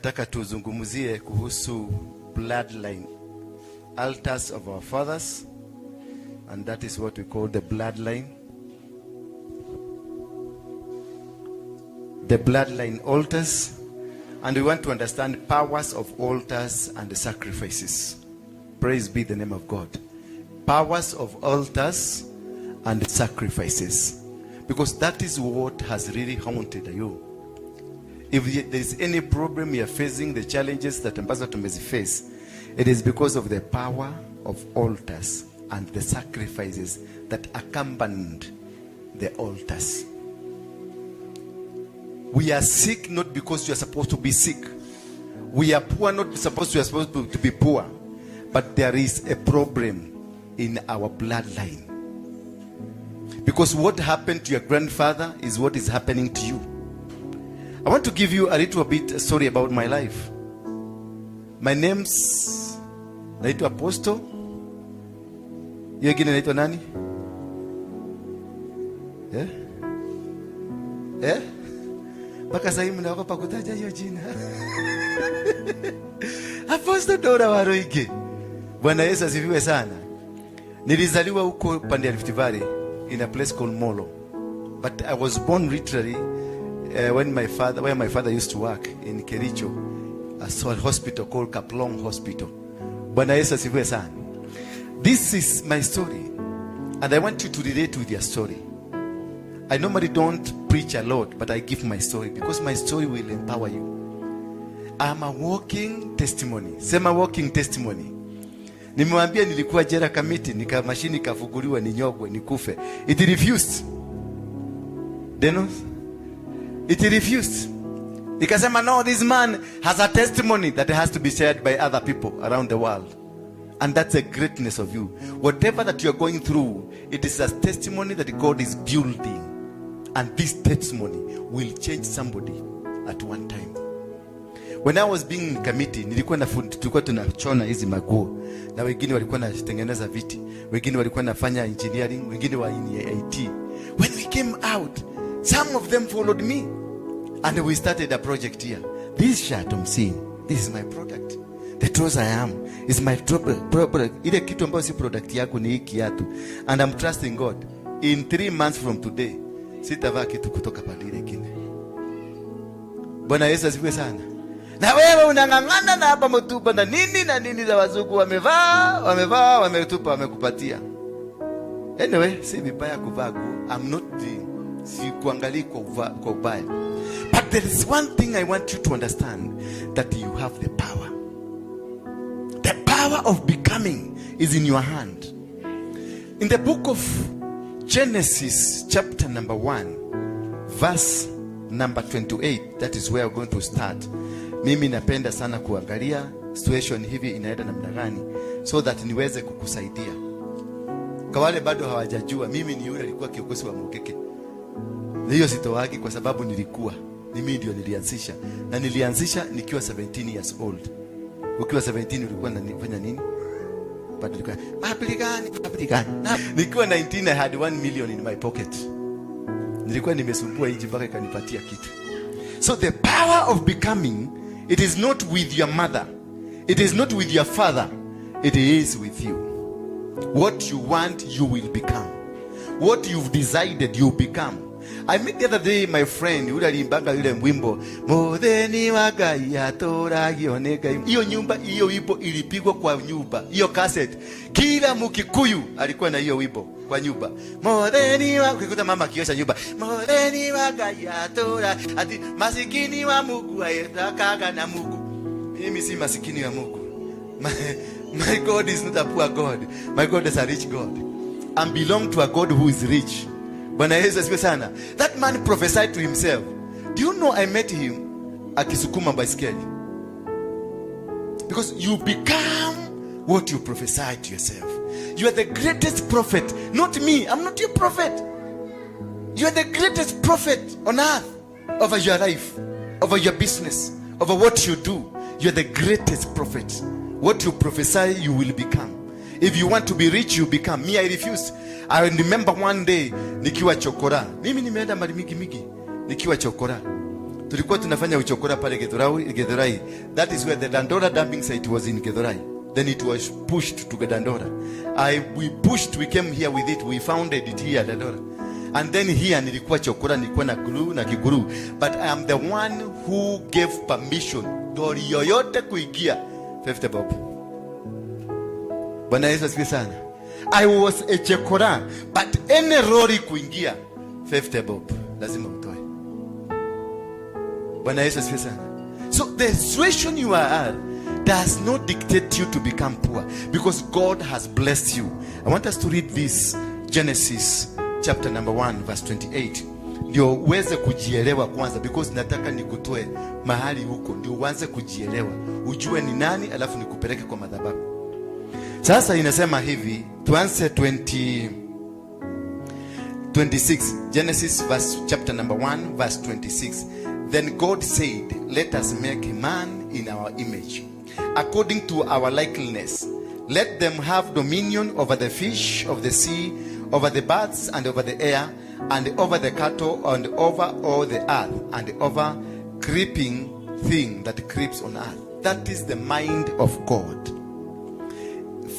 nataka tuzungumzie kuhusu bloodline, altars of our fathers, and that is what we call the bloodline. The bloodline altars, and we want to understand powers of altars and the sacrifices. Praise be the name of God. Powers of altars and sacrifices, because that is what has really haunted you. If there is any problem you are facing, the challenges that ambazo tumeziface, it is because of the power of altars and the sacrifices that accompanied the altars. We are sick not because you are supposed to be sick. We are poor not because you are supposed to be poor. But there is a problem in our bloodline. Because what happened to your grandfather is what is happening to you. I want to give you a little bit a story about my life. My name's naitwa Apostle. Hiyo ingine naitwa nani? Mpaka sasa hivi mnaogopa kutaja hiyo jina. Apostle Dora Waruinge. Bwana Yesu asifiwe sana. Nilizaliwa huko pande ya Rift Valley in a place called Molo. But I was born literally where my father used to work in Kericho, a hospital called Kaplong Hospital. Bwana Yesu asifiwe sana. This is my story, and I want you to relate with your story. I normally don't preach a lot, but I give my story because my story will empower you. I'm a walking testimony. Sema walking testimony. Nimewambia nilikuwa jela kamiti, mashini kafuguliwa ninyogwe nikufe. It refused. Denos? It refused. Ikasema no, this man has a testimony that has to be shared by other people around the world. And that's the greatness of you. Whatever that you're going through, it is a testimony that God is building. And this testimony will change somebody at one time. When I was being in committee, tulikuwa tunachona hizi maguo, na wengine walikuwa natengeneza viti, wengine walikuwa nafanya engineering, wengine wa in IT. When we came out, some of them followed me, and we started a project here. This shirt I'm seeing, this is my product. The trouser I am is my product. Ile kitu ambayo si product yako ni hii kiatu. And I'm trusting God. In 3 months from today, sitavaa kitu kutoka pale ile kile. Bwana Yesu asifiwe sana. Na wewe unang'ang'ana na hapa mtupa na nini za wazungu wametupa wamekupatia. Anyway, si vibaya kuvaa nguo. I'm not si kuangalia kwa ubaya. But there is one thing I want you to understand, that you have the power. The power of becoming is in your hand. In the book of Genesis chapter number 1 verse number 28, that is where we're going to start. Mimi napenda sana kuangalia situation hivi inaenda namna gani, so that niweze kukusaidia. Kwa wale bado hawajajua, mimi ni yule alikuwa kiongozi wa Mugeke. Hiyo sitowagi kwa sababu mimi ndio nilianzisha, na nilianzisha nikiwa 17 years old. Ukiwa 17 ulikuwa unafanya nini? Bado nilikuwa nikiwa 19 I had 1 million in my pocket. Nilikuwa nimesumbua inji mpaka ikanipatia kitu. So the power of becoming, it is not with your mother, it is not with your father, it is with you. What you want, you will become. What you've decided, you become. I met the other day my friend yule alimbanga yule mwimbo Modeni wagai atora gioneka. Hiyo nyumba hiyo wimbo ilipigwa kwa nyumba. Hiyo cassette kila Mkikuyu alikuwa na hiyo wimbo kwa nyumba. Modeni ukikuta mama kiosha nyumba. Modeni wagai atora ati masikini wa Mungu ayetakaga na Mungu. Mimi si masikini wa Mungu. My God is not a poor God. My God is a rich God. I belong to a God who is rich. Bwana Yesu asifiwe sana. That man prophesied to himself. Do you know I met him akisukuma baiskeli? Because you become what you prophesy to yourself. You are the greatest prophet. Not me. I'm not your prophet. You are the greatest prophet on earth over your life, over your business, over what you do. You are the greatest prophet. What you prophesy, you will become. If you want to be rich, you become. Me, I refuse. I remember one day nikiwa chokora. Mimi nimeenda mali mingi nikiwa chokora. tulikuwa tunafanya uchokora pale Githurai. That is where the Dandora dumping site was, in Githurai. Then it was pushed to Dandora. We came here with it, we founded it here Dandora. And then here nilikuwa chokora, nilikuwa na glue na kiguru. But I am the one who gave permission dori yoyote kuingia 50 bob. Bwana Yesu asifiwe sana. I was a chokora, but any lori kuingia 50 bob lazima utoe. Bwana Yesu asifiwe sana. So the situation you are does not dictate you to become poor, because God has blessed you. I want us to read this, Genesis chapter number 1 verse 28. Ndio uweze kujielewa kwanza, because nataka nikutoe mahali huko ndio uanze kujielewa, ujue ni nani, alafu nikupeleke kwa madhabahu. Sasa inasema hivi, tuanze 26, Genesis chapter number 1 verse 26. Then God said, let us make man in our image, according to our likeness. Let them have dominion over the fish of the sea, over the birds, and over the air, and over the cattle, and over all the earth, and over creeping thing that creeps on earth. That is the mind of God.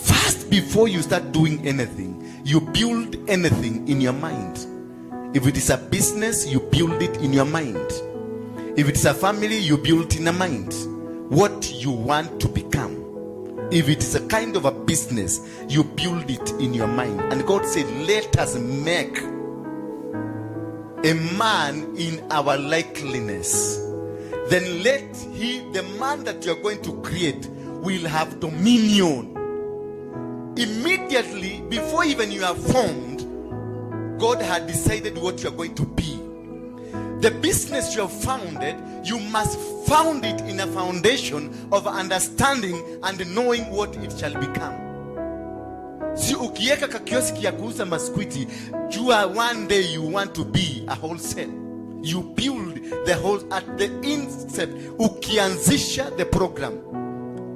First, before you start doing anything, you build anything in your mind. If it is a business, you build it in your mind. If it's a family, you build in a mind what you want to become. If it is a kind of a business, you build it in your mind. And God said, let us make a man in our likeness. Then the man that you are going to create will have dominion. Immediately, before even you are formed, God had decided what you are going to be. The business you have founded, you must found it in a foundation of understanding and knowing what it shall become. Si ukieka kakioski ya kuuza maskwiti, jua one day you want to be a wholesale. You build the whole at the incept. Ukianzisha the program,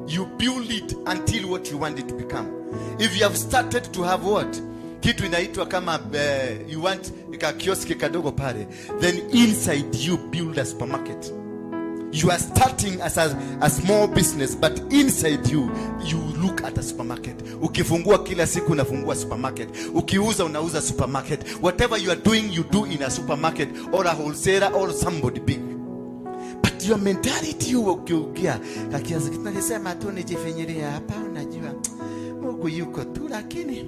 you build it until what you want it to become. If you have started to have what? Kitu inaitwa kama you want ka kioski kadogo pale, then inside you build a supermarket. You are starting as a small business, but inside you look at a supermarket. Ukifungua kila siku unafungua supermarket. Ukiuza unauza supermarket. Whatever you are doing, you do in a supermarket or a wholesaler or somebody big. But your mentality ukiugia kakianza kinasema tu nijifenyeria hapa, unajua Mungu yuko tu, lakini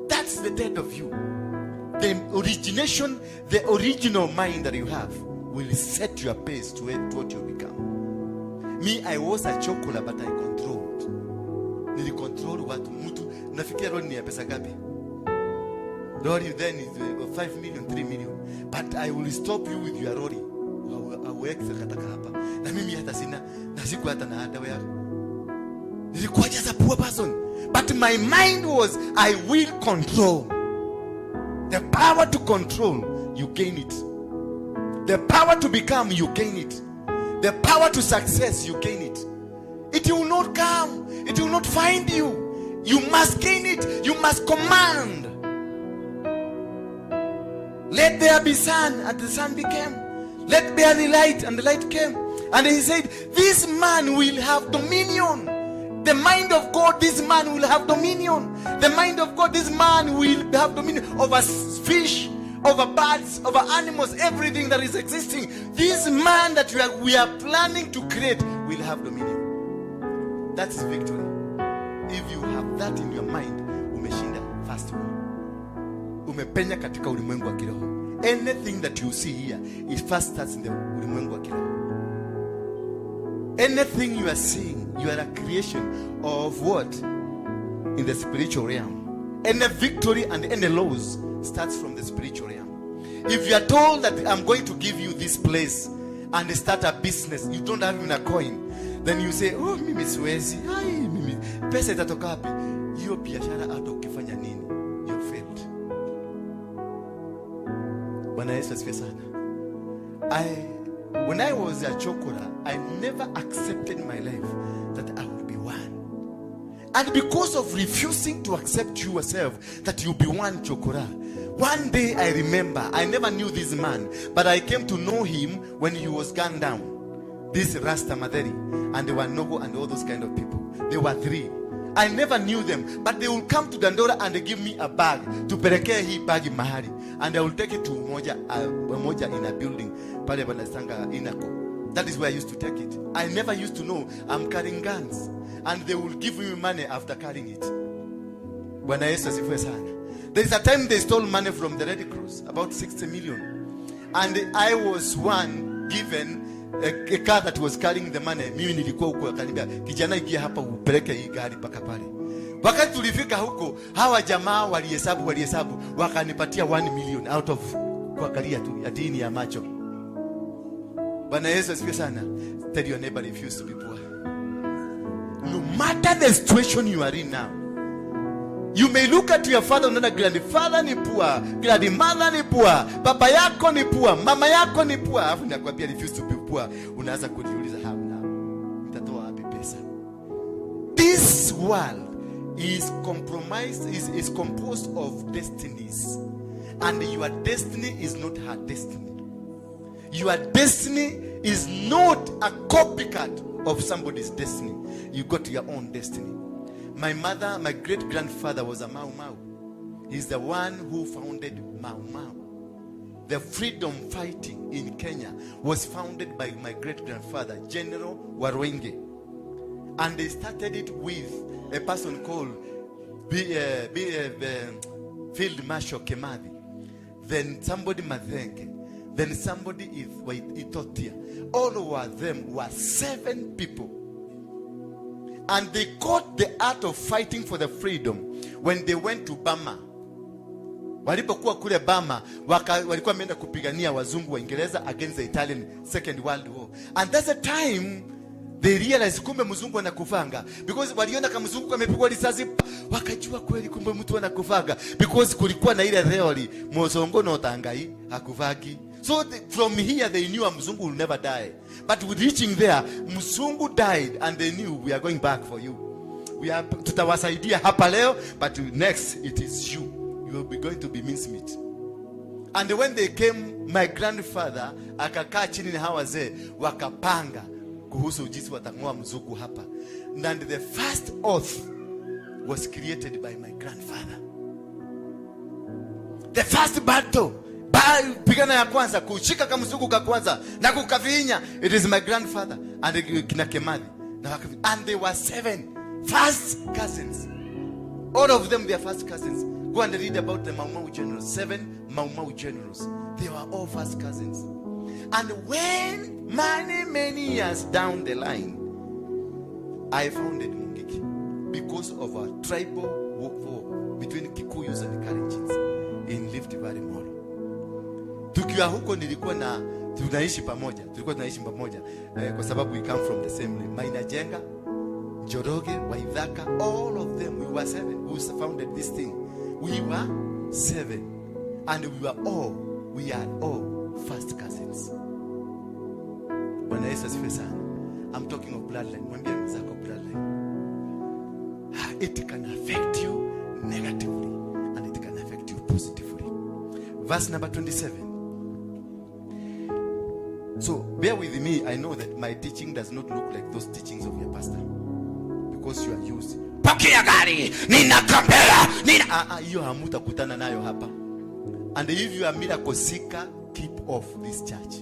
that's the dead of you. The original mind that you have will set your pace to what you become. Me, I was a chocolate, but I controlled. Nilicontrol watu mtu. Nafikia lori ni ya pesa gapi? Lori then is 5 million, 3 million. But I will stop you with your lori. I will kataka hapa. Na mimi hata sina, na siku hata na hata wewe. Nilikuwa just a poor person. But my mind was, I will control. The power to control, you gain it. The power to become, you gain it. The power to success, you gain it. It will not come. It will not find you. You must gain it. You must command. Let there be sun, and the sun became. Let there be light, and the light came. And he said, this man will have dominion. The mind of God, this man will have dominion. The mind of God, this man will have dominion over fish, over birds, over animals, everything that is existing. This man that we are planning to create will have dominion. That's victory. If you have that in your mind, umeshinda first one. Umepenya katika ulimwengu wa kiroho. Anything that you see here, it first starts in the ulimwengu wa kiroho. Anything you are seeing, you are a creation of what? In the spiritual realm. Any victory and any loss starts from the spiritual realm. If you are told that I'm going to give you this place and start a business, you don't have even a coin, then you say, oh, mimi siwezi. Hai, mimi. Pesa itatoka wapi? Hiyo biashara hata ukifanya nini? You failed. Bwana Yesu asifiwe sana. When I was a chocolate, I never accepted in my life that I would be one. And because of refusing to accept yourself that you be one chokora, one day I remember, I never knew this man, but I came to know him when he was gunned down. This Rasta Maderi and the Wanogo and all those kind of people. They were 3. I never knew them, but they will come to Dandora and they give me a bag to pelekea hii bagi mahali, and I will take it to moja in a building pale banastanga Inako. That is where I used to take it. I never used to know I'm carrying guns, and they will give me money after carrying it. Bwana Yesu asifiwe sana. There is a time they stole money from the Red Cross, about 60 million, and I was one given a car that was carrying the money. Mimi nilikuwa huko, akaniambia kijana, ingia hapa upeleke hii gari paka pale. Wakati tulifika huko, hawa jamaa walihesabu wakanipatia 1 million out of kuangalia tu adini ya macho. Bwana Yesu asifiwe sana. Tell your neighbor, refuse to be poor. No matter the situation you are in now. You may look at your father, unaona grandfather ni poor, grandmother ni poor, baba yako ni poor, mama yako ni poor. Alafu nakwambia refuse to be poor. Unaanza kujiuliza, how now? Nitatoa wapi pesa? This world is composed of destinies. And your destiny is not her destiny. Your destiny is not a copycat of somebody's destiny. You got your own destiny. My great-grandfather was a Mau Mau. He's the one who founded Mau Mau. The freedom fighting in Kenya was founded by my great-grandfather, General Waruinge. And they started it with a person called Field Marshal Kemadi. Then somebody Mathenke. Then somebody Itotia. All of them were 7 people. And they caught the art of fighting for the freedom when they went to Burma. Walipokuwa kule Burma, walikuwa wameenda kupigania wazungu wa Uingereza against the Italian Second World War. And that's the time they realized kumbe mzungu anakufanga. Because waliona kama mzungu amepigwa risasi, wakajua kweli kumbe mtu anakufanga. Because kulikuwa na ile theory, mosongo no tangai hakuvagi. So from here they knew Mzungu will never die. But with reaching there, Mzungu died and they knew we are going back for you. We are tutawasaidia hapa leo, but next it is you. You will be going to be mincemeat. And when they came, my grandfather akakaa chini na hawa wazee wakapanga kuhusu jinsi watang'oa Mzungu hapa. And the first oath was created by my grandfather. The first battle, pigana ya kwanza, kushika kama Mzungu ka kwanza na kukavinya, it is my grandfather and kina Kemadi. And they were 7 first cousins. All of them their first cousins. Go and read about the Mau Mau generals. 7 Mau Mau generals. They were all first cousins. And when many years down the line, I founded Mungiki because of a tribal war between Kikuyus and Kalenjins in Rift Valley Mall. Tukiwa huko tulikuwa tunaishi pamoja kwa sababu we come from the same name. Maina Jenga, Joroge, Waithaka, all of them, we were 7 who founded this thing. We were 7 and we are all first cousins. Bwana Yesu asifiwe sana. I'm talking of bloodline. Mwambie mzako bloodline. It can affect you negatively and it can affect you positively. Verse number 27. So bear with me. I know that my teaching does not look like those teachings of your pastor, because you are used. Pokea gari, nina kamera, nina hiyo hamutakutana nayo hapa. And if you are miracle seeker, keep off this church.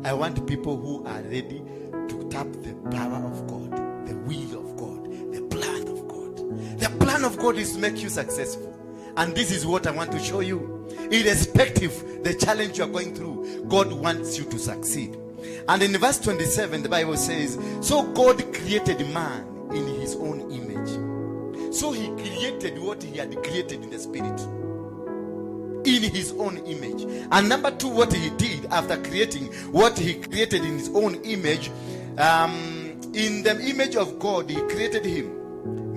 I want people who are ready to tap the power of God, the will of God, the plan of God. The plan of God is to make you successful. And this is what I want to show you. Irrespective the challenge you are going through, God wants you to succeed. And in verse 27, the Bible says, so God created man in his own image. So he created what he had created in the spirit, in his own image. And number 2, what he did after creating what he created in his own image, in the image of God he created him,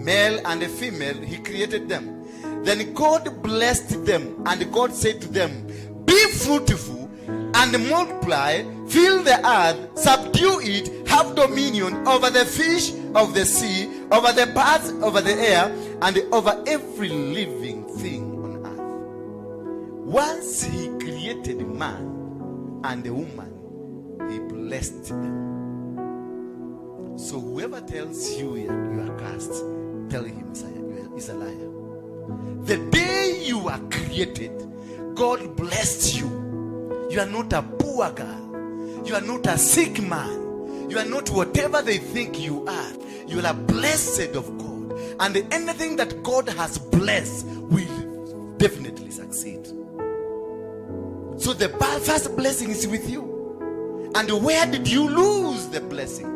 male and a female he created them. Then God blessed them, and God said to them, be fruitful and multiply, fill the earth, subdue it, have dominion over the fish of the sea, over the birds, over the air, and over every living thing on earth. Once he created man and a woman, he blessed them. So whoever tells you you are cursed, tell him is a liar. The day you are created, God blessed you. You are not a poor girl. You are not a sick man. You are not whatever they think you are. You are blessed of God. And anything that God has blessed will definitely succeed. So the first blessing is with you. And where did you lose the blessing?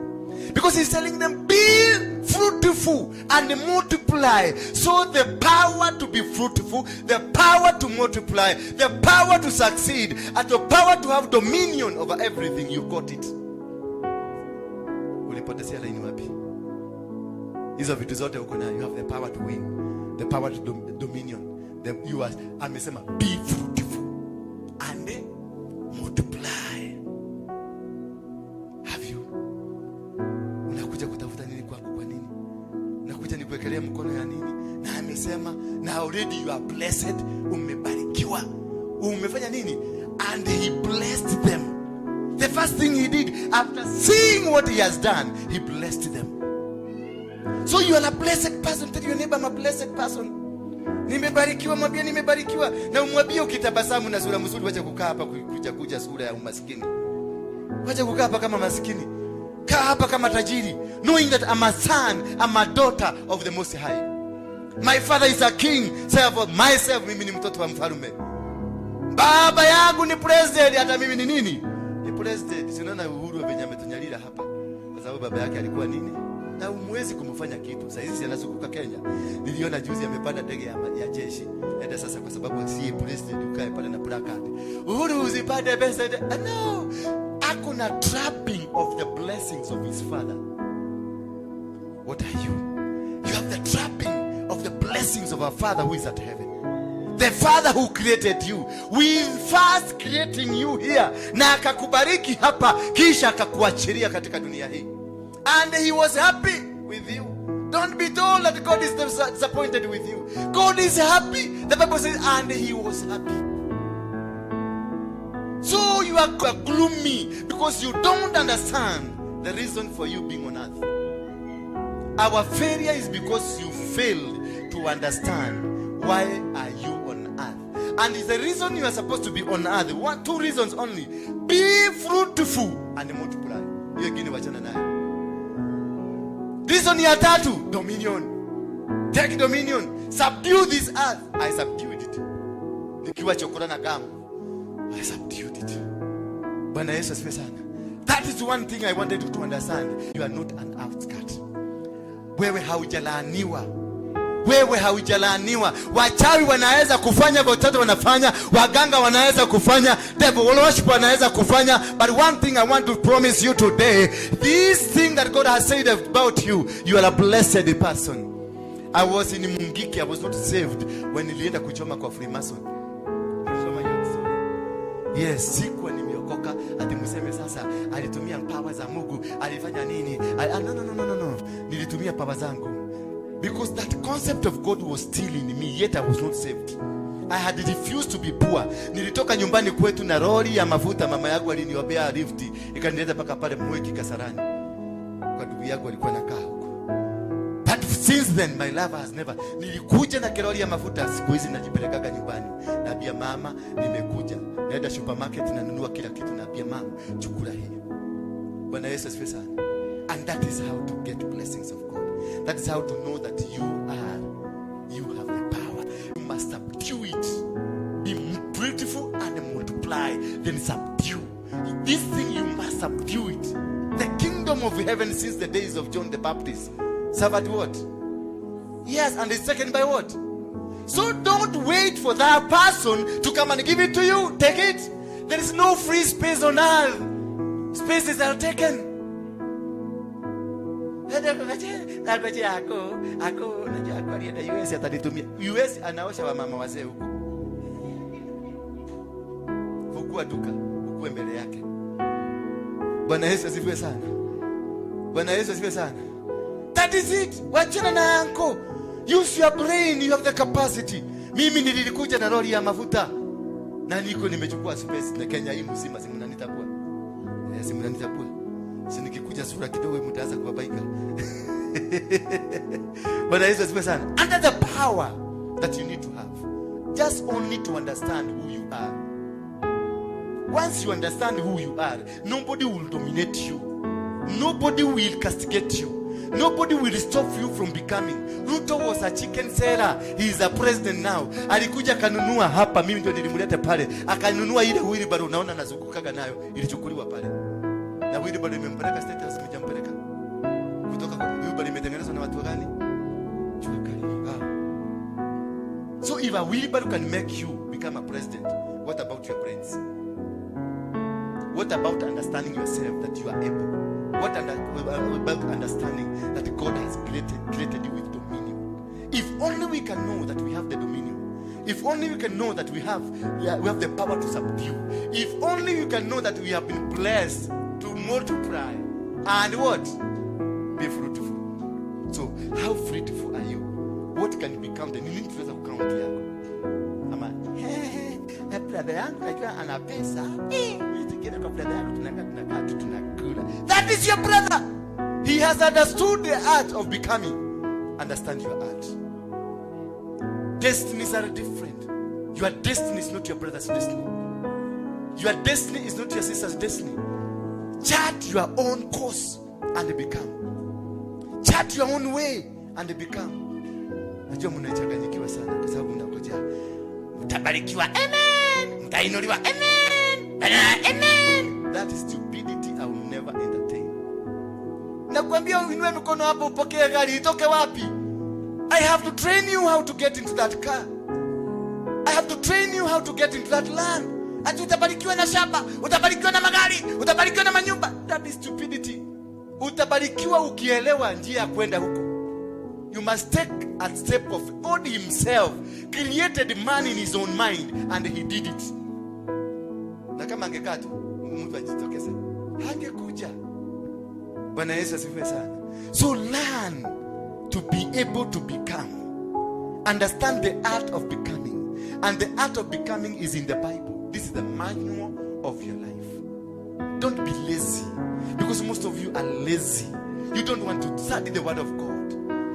Because he's telling them, be fruitful and multiply. So the power to be fruitful, the power to multiply, the power to succeed, and the power to have dominion over everything, you got it. Ulipotesia laini wapi? Hizo vitu zote uko nayo. You have the power to win, the power to dominion. You are, amesema, be fruitful and multiply. Kuwekelea mkono ya nini? Na amesema, na already you are blessed, umebarikiwa. Umefanya nini? And he blessed them. The first thing he did after seeing what he has done, he blessed them. So you are a blessed person. Tell your neighbor, I'm a blessed person. Nimebarikiwa, mwambie nimebarikiwa. Na umwambie ukitabasamu na sura mzuri, wacha kukaa hapa kuja sura ya umaskini. Wacha kukaa hapa kama maskini. Kaa hapa kama tajiri, knowing that I'm a son, I'm a daughter of the Most High. My father is a king. Say for myself, mimi ni mtoto wa mfalme. Baba yangu ni president, hata mimi ni nini? Ni president. Sinaona Uhuru wa Benjamin tunyalila hapa. Kwa sababu baba yake alikuwa nini? Na umwezi kumfanya kitu. Sasa hizi anazunguka Kenya. Niliona juzi amepanda ndege ya jeshi. Enda sasa kwa sababu si president ukae pale na placard. Uhuru usipande president. No. Akuna trapping of the blessings of his father. What are you? You have the trapping of the blessings of our Father who is at heaven. The Father who created you. We first creating you here. Na akakubariki hapa, kisha akakuachilia katika dunia hii. And he was happy with you. Don't be told that God is disappointed with you. God is happy. The Bible says, and he was happy. So you are gloomy because you don't understand the reason for you being on earth. Our failure is because you failed to understand why are you on earth. And it's the reason you are supposed to be on earth. Two reasons only. Be fruitful and multiply. Hiyo ingine wachana nayo. Reason ya tatu, dominion. Take dominion. Subdue this earth. I subdued it. Nikiwa chokora na gamu, I subdued it. Bwana Yesu asifiwe sana. That is one thing I wanted you to understand. You are not an outskirt. Wewe haujalaaniwa. Wewe haujalaaniwa. Wachawi wanaweza kufanya vototo wanafanya, waganga wanaweza kufanya, devil worship wanaweza kufanya, but one thing I want to promise you today, this thing that God has said about you, you are a blessed person. I was in Mungiki, I was not saved when nilienda kuchoma kwa Freemason. Yes, sikuwa nimeokoka ati mseme sasa alitumia power za Mungu, alifanya nini? No. Nilitumia power zangu. Because that concept of God was still in me, yet I was not saved. I had refused to be poor. Nilitoka nyumbani kwetu na lori ya mafuta, mama yangu aliniombea lift, ikanileta paka pale Mweki Kasarani. Kwa ndugu yangu alikuwa anakaa huko. But since then my love has never. Nilikuja na lori ya mafuta, siku hizi najipelekaga nyumbani. Naambia mama nimekuja. Naenda supermarket na nunua kila kitu, naambia mama chukula hii. Bwana Yesu asifiwe sana. And that is how to get blessings of God. That is how to know that you have the power. You must subdue it. Be beautiful and multiply. Then subdue. This thing you must subdue it. The kingdom of heaven since the days of John the Baptist suffered what? Yes, and it's taken by what? So don't wait for that person to come and give it to you. Take it. There is no free space on earth. Spaces are taken. Ako najua alienda US atanitumia. US anaosha wa mama wazee huko. Fungua duka, ukue mbele yake. Bwana Yesu asifiwe sana. Bwana Yesu asifiwe sana. That is it. Wachana na anko. Use your brain, you have the capacity. Mimi nilikuja na lori ya mafuta. Na niko nimechukua space na Kenya hii mzima, si mnanitambua? Si mnanitambua? Si nikikuja sura kidogo mtaanza kubabaika. Bwana Yesu asifiwe sana. Under the power that you need to have, just only to understand who you are. Once you understand who you are, nobody will dominate you. Nobody will castigate you. Nobody will stop you from becoming. Ruto was a chicken seller. He is a president now. Alikuja kanunua hapa, mimi ndio nilimleta pale. Akanunua ile wheelbarrow unaona nazungukaga nayo, ilichukuliwa pale. Na wheelbarrow imempeleka State House, imejampeleka. Kutoka kwa wheelbarrow imetengenezwa na watu gani? So if a wheelbarrow can make you become a president, what about your brains? What about understanding yourself that you are able? What about understanding that God has created you with dominion? If only we can know that we have the dominion. If only we can know that we have the power to subdue. If only we can know that we have been blessed to multiply and what? Be fruitful. So how fruitful are you? What can be counted? You need to count yako. Ama brother yangu najua ana pesa. Tukienda kwa brother yangu tunakaa tunakula. That is your brother. He has understood the art of becoming. Understand your art. Destinies are different. Your destiny is not your brother's destiny. Your destiny is not your sister's destiny. Chart your own course and become. Chart your own way and become. Najua mnachanganyikiwa sana kwa sababu mnangojea mtabarikiwa, amen, mtainuliwa, amen, amen. That is stupidity I will never entertain. Nakwambia uinue mkono hapo upokee gari, itoke wapi? I have to train you how to get into that car. I have to train you how to get into that land. Ati utabarikiwa na shamba, utabarikiwa na magari, utabarikiwa na manyumba. That is stupidity. Utabarikiwa ukielewa njia ya kwenda huko. You must take a step of God himself created man in his own mind and he did it. Na kama angekaa tu mtu ajitokeze, hangekuja. Bwana Yesu asifiwe sana. So learn to be able to become. Understand the art of becoming. And the art of becoming is in the Bible. This is the manual of your life. Don't be lazy. Because most of you are lazy. You don't want to study the word of God.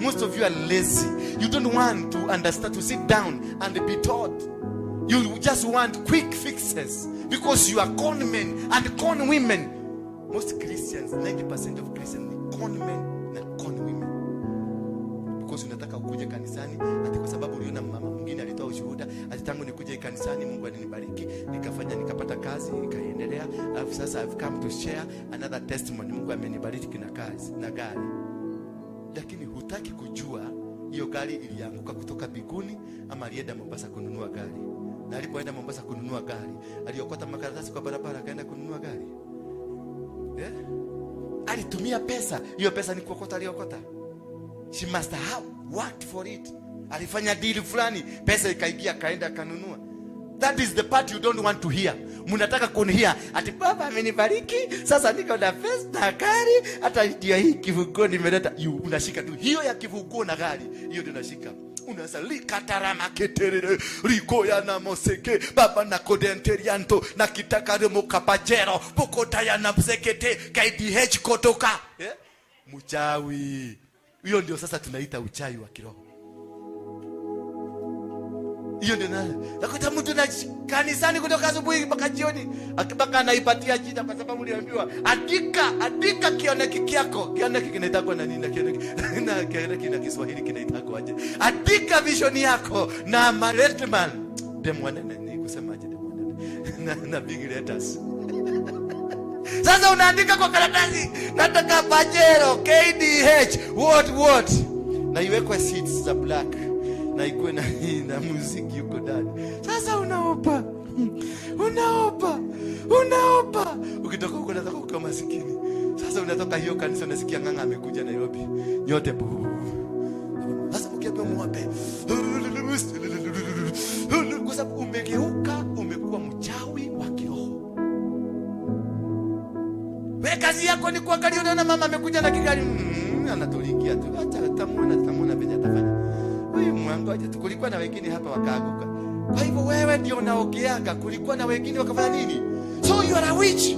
Most of you are lazy. You don't want to understand, to sit down and be taught. You just want quick fixes because you are con men and con women. Most Christians, 90% of Christians, are con men and con women. Because unataka ukuje kanisani ati kwa sababu uliona mama mwingine alitoa ushuhuda, ati tangu nikuje kanisani Mungu alinibariki, nikafanya nikapata kazi, nikaendelea. Sasa I've come to share another testimony. Mungu amenibariki na kazi na gari. Lakini hutaki kujua hiyo gari ilianguka kutoka biguni ama alienda Mombasa kununua gari. Na alipoenda Mombasa kununua gari, aliokota makaratasi kwa barabara akaenda kununua gari. Alitumia pesa. Hiyo pesa ni kuokota aliokota. She must have worked for it. Alifanya deal fulani, pesa ikaingia kaenda kanunua. That is the part you don't want to hear. Mnataka kunihia ati baba amenibariki, sasa niko na pesa na gari, hata ndio hii kivugo nimeleta. Unashika tu hiyo ya kivugo na gari, hiyo ndio unashika. Unasalika tarama keterere riko ya na moseke baba na kodenterianto na kitakare mokapajero pokota ya na msekete KDH kotoka. Mchawi. Hiyo ndio sasa tunaita uchawi wa kiroho. Hiyo ndio nakuta mtu na kanisani kutoka asubuhi mpaka jioni akibaka anaipatia jina kwa sababu uliambiwa andika kioneki kyako. Kioneki kinaitwa na nini? Na kioneki na Kiswahili kinaitwa aje? Andika vision yako na maletman demwana ni kusemaje demwana na big letters. Sasa unaandika kwa karatasi nataka pajero KDH what na iwekwe seats za black na ikuwe na muziki yuko ndani. Sasa unaopa. Ukitoka huko unataka kuwa maskini. Sasa unatoka hiyo kanisa unasikia nganga amekuja Nairobi. Nyote bu. Sasa ukiambia muombe. Kwa sababu umegeuka, umekuwa mchawi wa kiroho. Wewe kazi yako ni kuangalia na mama amekuja na kigari. anatulikia tu. Acha tamuona venye atafanya. Huyu mwangu aje, kulikuwa na wengine hapa wakaaguka. Kwa hivyo wewe ndio unaogeaga, kulikuwa na wengine wakafanya nini? So you are a witch.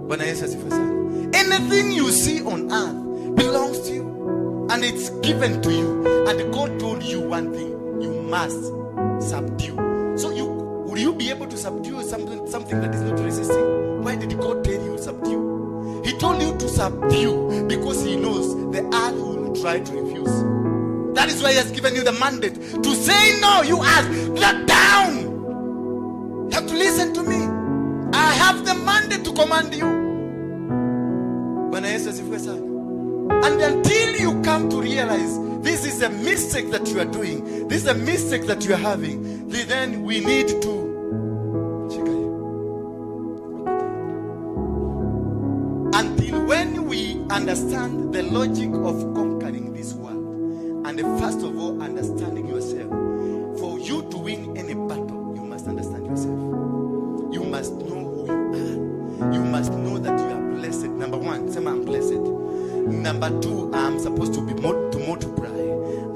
Bwana Yesu asifiwe sana. Anything you see on earth belongs to you and it's given to you, and God told you one thing: you must subdue. So will you be able to subdue something that is not resisting? Why did God tell you subdue? He told you to subdue because he knows the earth will try to refuse. That is why he has given you the mandate to say no. You earth, get down. You have to listen to me. I have the mandate to command you. Bwana Yesu asifiwe sana. And until you come to realize this is a mistake that you are doing, this is a mistake that you are having, then we need to until when we understand the logic of conquering this world, and first of all understanding yourself. For you to win any battle, you must understand yourself. You must know who you are. You must know that you are blessed. Number one, say I'm blessed. Number two, I'm supposed to multiply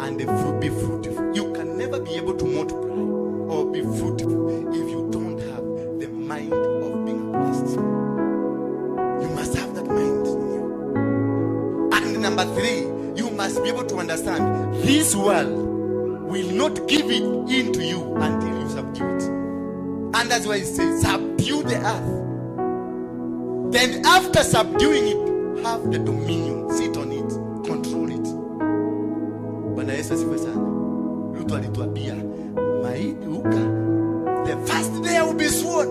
and be fruitful. You can never be able to multiply or be fruitful if you don't have the mind of being blessed. You must have that mind in you. And number three, you must be able to understand this world will not give it into you until you subdue it. And that's why it says subdue the earth. Then after subduing it, have the dominion, sit on it, control it. Bwana Yesu asifiwe sana. Lutu alituambia maidi uka, the first day will be sworn,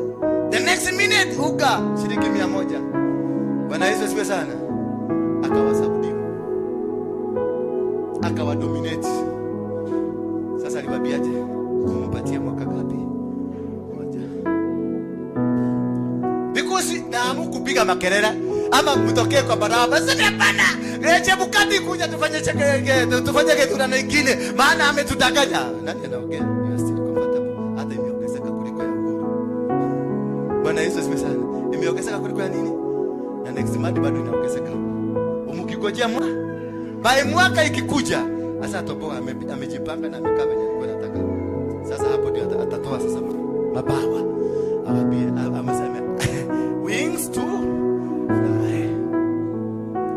the next minute uka shilingi 100. Bwana Yesu asifiwe sana. Akawasubdue, akawadominate. Sasa aliwaambiaje? Kumpatia mwaka ngapi? Because naamu kupiga makelele ama mtokee kwa barabara. Sasa hapana. Leje bukati kuja tufanye kitu na nyingine maana ametudanganya. Nani anaongea? You are still comfortable. Hata imeongezeka kuliko ya uhuru. Bwana Yesu asifiwe sana. Imeongezeka kuliko ya nini? Na next month bado inaongezeka. Umukigojea mwaka ikikuja. Sasa atoboa amejipanga na amekaa venye alikuwa anataka. Sasa hapo ndio atatoa sasa mabawa. Amesema wings to fly.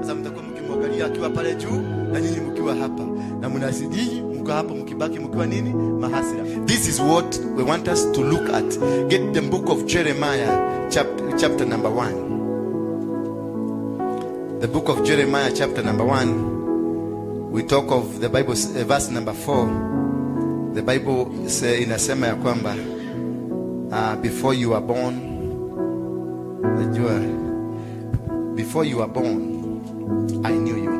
Sasa mtakuwa mkimwangalia akiwa pale juu na nyinyi mkiwa hapa. Na mnazidi mko hapa mkibaki mkiwa nini? Mahasira. This is what we want us to look at. Get the book of Jeremiah chapter number 1. The book of Jeremiah chapter number 1. We talk of the Bible, verse number 4. The Bible inasema ya kwamba before you were born, I knew you.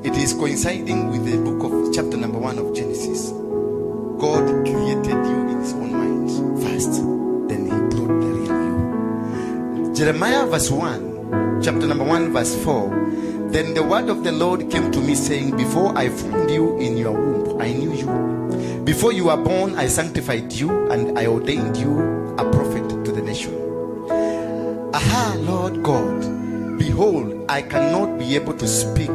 It is coinciding with the book of chapter number 1 of Genesis. God created you in his own mind first, then he brought the real you. Jeremiah verse 1, chapter number 1 verse 4. Then the word of the Lord came to me saying, before I formed you in your womb, I knew you. Before you were born, I sanctified you and I ordained you a prophet to the nation. Aha, Lord God, behold, I cannot be able to speak,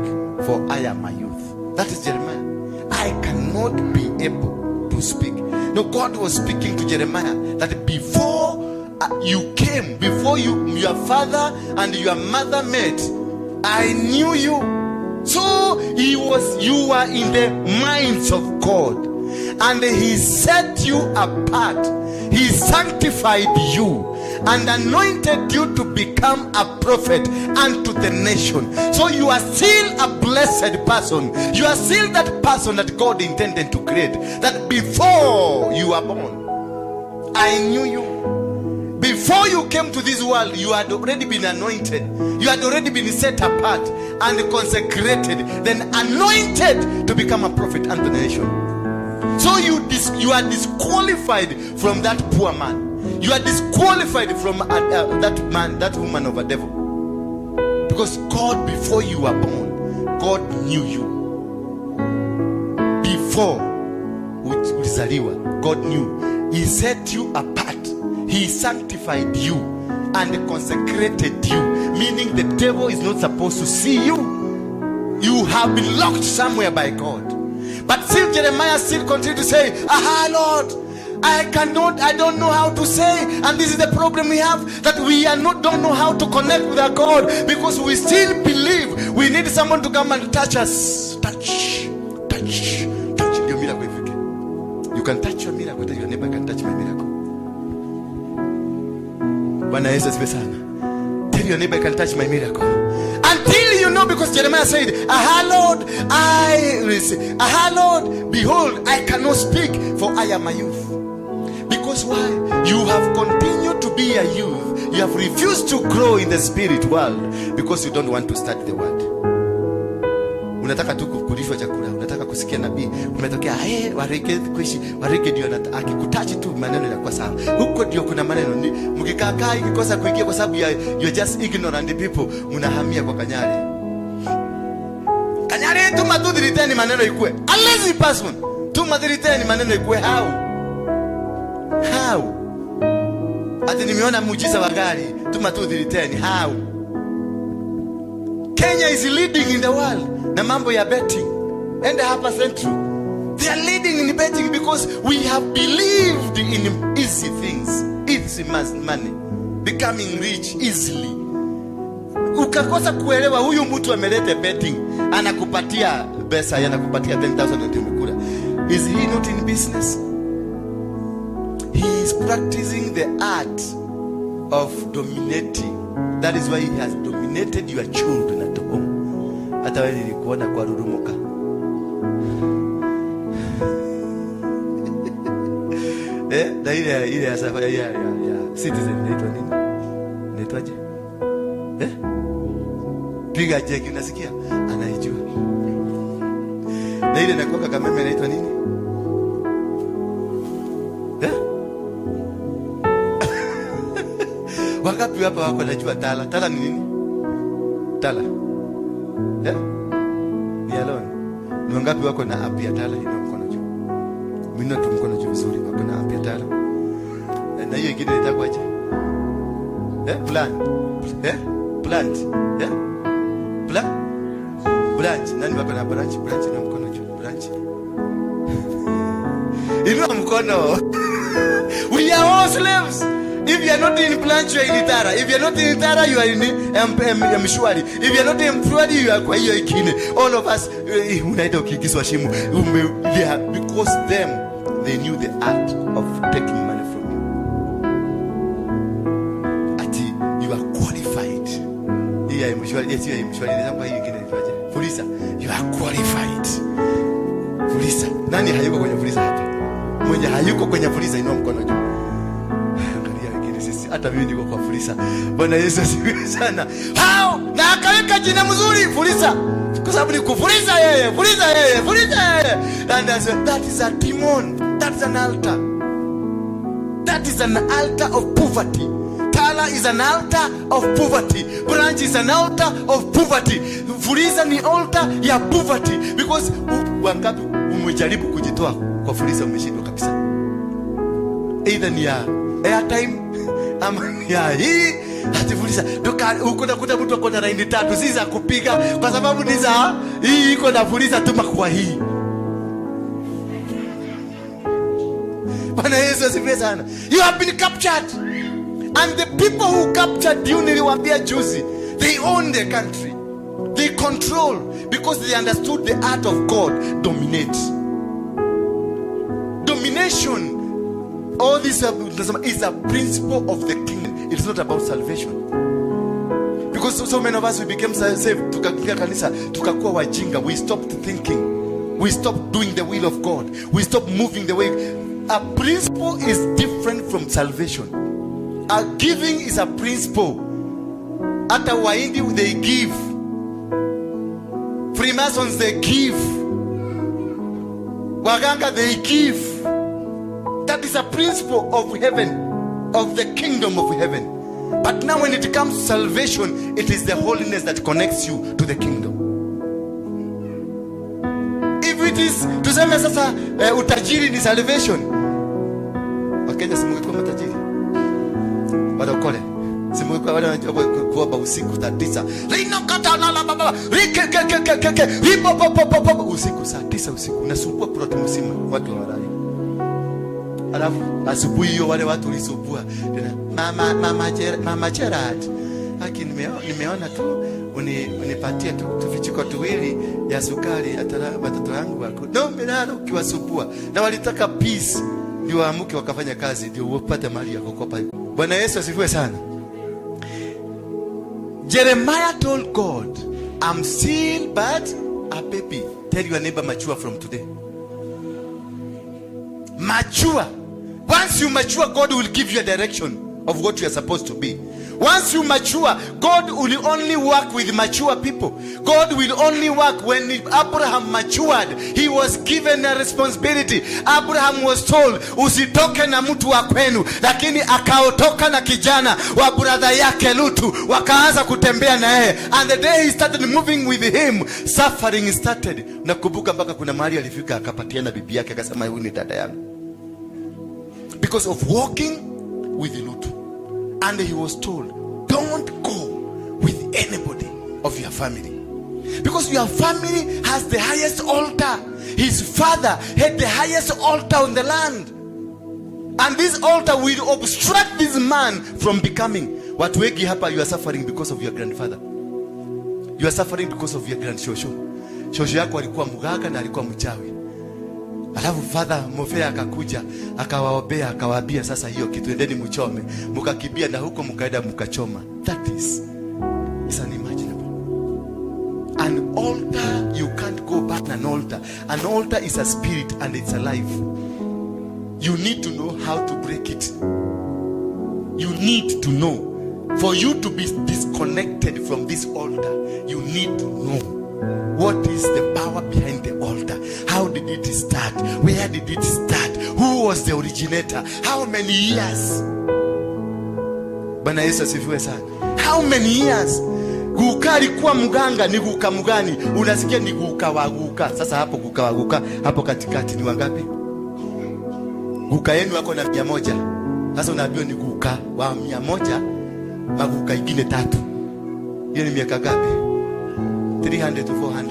for I am a youth. That is Jeremiah. I cannot be able to speak. No, God was speaking to Jeremiah that before you came, before your father and your mother met, I knew you. So you were in the minds of God, and he set you apart. He sanctified you and anointed you to become a prophet unto the nation. So you are still a blessed person. You are still that person that God intended to create. That before you were born, I knew you. Before you came to this world, you had already been anointed. You had already been set apart and consecrated, then anointed to become a prophet unto the nation. So you are disqualified from that poor man. You are disqualified from that man, that woman of a devil. Because God, before you were born, God knew you. Before ulizaliwa, God knew. He set you apart. He sanctified you and consecrated you, meaning the devil is not supposed to see you. You have been locked somewhere by God. But still Jeremiah still continued to say, aha, Lord, I don't know how to say. And this is the problem we have, that we don't know how to connect with our God, because we still believe we need someone to come and touch us. Touch. Your miracle. You can touch your miracle, your neighbor can touch my miracle. Bwana Yesu asifiwe sana. Tell your neighbor, can touch my miracle. Until you know, because Jeremiah said, aha Lord, behold, I cannot speak, for I am a youth. Because why? You have continued to be a youth. You have refused to grow in the spirit world because you don't want to study the word. Unataka tu kulishwa chakula, unataka kusikia nabii, umetokea Waruinge ndio akikutachi tu maneno yanakuwa sawa. Huko ndio kuna maneno mkikaa ikikosa kuingia kwa sababu you are just ignorant people, mnahamia kwa Kanyari tu madhuri maneno ikue. A lazy person tu madhuri maneno ikue. How? Ati nimeona muujiza wa gari tu madhuri how? Kenya is leading in the world na mambo ya betting. And hapa Central, they are leading in betting because we have believed in easy things, easy money, becoming rich easily. Ukakosa kuelewa huyu mtu ameleta betting, anakupatia pesa, anakupatia 10,000 utimekula. Is he not in business? He is practicing the art of dominating. That is why he has dominated your children at home. Hata wewe nilikuona kwa rurumuka. Na ile ya safari ya Citizen inaitwa nini? Inaitwaje? Piga jeki, unasikia? Anaijua. Na ile nakoka kama mimi inaitwa nini? Wangapi hapa wako najua tala? Tala ni nini? Tala. Ni alone. Ni wangapi wako na app ya tala? Ina mkono juu. Mimi na mkono juu vizuri, wako na app ya tala. Na hiyo ingine itakuwaje? Plant. Plant. Branch. Nani wako na branch? Branch na mkono juu. Branch. Inua mkono. We are all slaves. If you are not in Plant, you are in Itara. If you are not in Itara, you are in Mshwari. If you are not in Mshwari, you are kwa hiyo ikine. All of us, unaenda ukikiswa shimu. Because they knew the art of taking money from you. Ati, you are qualified. Hiyo ya Mshwari, hiyo ya Mshwari. Ndio hiyo ikine ifaje? Fulisa, you are qualified. Fulisa. Nani hayuko kwenye Fulisa hapa? Mwenye hayuko kwenye Fulisa inua mkono juu. Hata mimi niko kwa Fulisa. Bwana Yesu asifiwe sana. Hao na akaweka jina mzuri Fulisa. Kwa sababu ni kufulisa yeye. And that is a demon. That is an altar. That is an altar of poverty. Tala is an altar of poverty. Branch is an altar of poverty. Fulisa ni altar ya poverty. Because wangapi umejaribu kujitoa kwa Fulisa umeshindwa kabisa. Either ni ya airtime ama ya hii hati Fulisa. Uko nakuta mtu ako na 93 si za kupiga kwa sababu ni za hii iko na Fulisa tuma kwa hii. Bwana Yesu asifiwe sana. You have been captured. And the people who captured you, niliwaambia juzi, they own the country. They control because they understood the art of God. Dominate. Domination. All this is a principle of the kingdom. It's not about salvation. Because so many of us, we became saved. Tukakia kanisa, tukakuwa wajinga. We stopped thinking. We stopped doing the will of God. We stopped moving the way. A principle is different from salvation. A giving is a principle. At a Waruinge, they give. Freemasons, they give. Waganga, they give. That is a principle of heaven, of the kingdom of heaven. But now when it comes to salvation, it is the holiness that connects you to the kingdom. If it is, tuseme sasa utajiri ni salvation. Wakenya simu kwa matajiri. Wadokole. Simu kwa wale wanajua kuomba usiku saa 9. Lino kata la baba. Rike ripo usiku saa 9 usiku. Unasumbua plot mzima watu hawalali. Alafu asubuhi hiyo wale watu ulisumbua. Mama Gerard. Haki nimeona tu unipatie tu vijiko tuwili ya sukari hata watoto wangu wako. No mimi ukiwasumbua. Na walitaka peace ndio waamuke wakafanya kazi ndio upate mali ya kukopa. Bwana Yesu asifiwe sana. Jeremiah told God, I'm still but a baby. Tell your neighbor, mature from today. Mature. Once you mature, God will give you a direction of what you are supposed to be. Once you mature, God will only work with mature people. God will only work. When Abraham matured, he was given a responsibility. Abraham was told, usitoke na mtu wa kwenu, lakini akaotoka na kijana wa brother yake Lutu, wakaanza kutembea na yeye. And the day he started moving with him, suffering started. Nakumbuka mpaka kuna mahali alifika akapatiana bibi yake akasema huyu ni dada yangu. Because of walking with Lutu. And he was told, don't go with anybody of your family. Because your family has the highest altar. His father had the highest altar on the land. And this altar will obstruct this man from becoming. Watu wengi hapa, you are suffering because of your grandfather. You are suffering because of your grandshosho. Shosho yako alikuwa mganga na alikuwa mchawi. Alafu father mofea akakuja, akawaombea, akawaambia sasa hiyo kitu endeni mchome. Mukakibia na huko mkaenda mkachoma. That is unimaginable. An altar, you can't go back an altar. An altar is a spirit and it's alive. You need to know how to break it. You need to know. For you to be disconnected from this altar, you need to know what is the power behind the altar. How did it start? Where did it start? Who was the originator? How many years? Bwana Yesu asifiwe sana. How many years? Guka alikuwa mganga, ni guka mgani? Unasikia ni guka wa guka. Sasa hapo guka wa guka, hapo katikati ni wangapi? Guka yenu wako na 100. Sasa unaambiwa ni guka wa 100, maguka ingine 3. Hiyo ni miaka gapi? 300 to 400.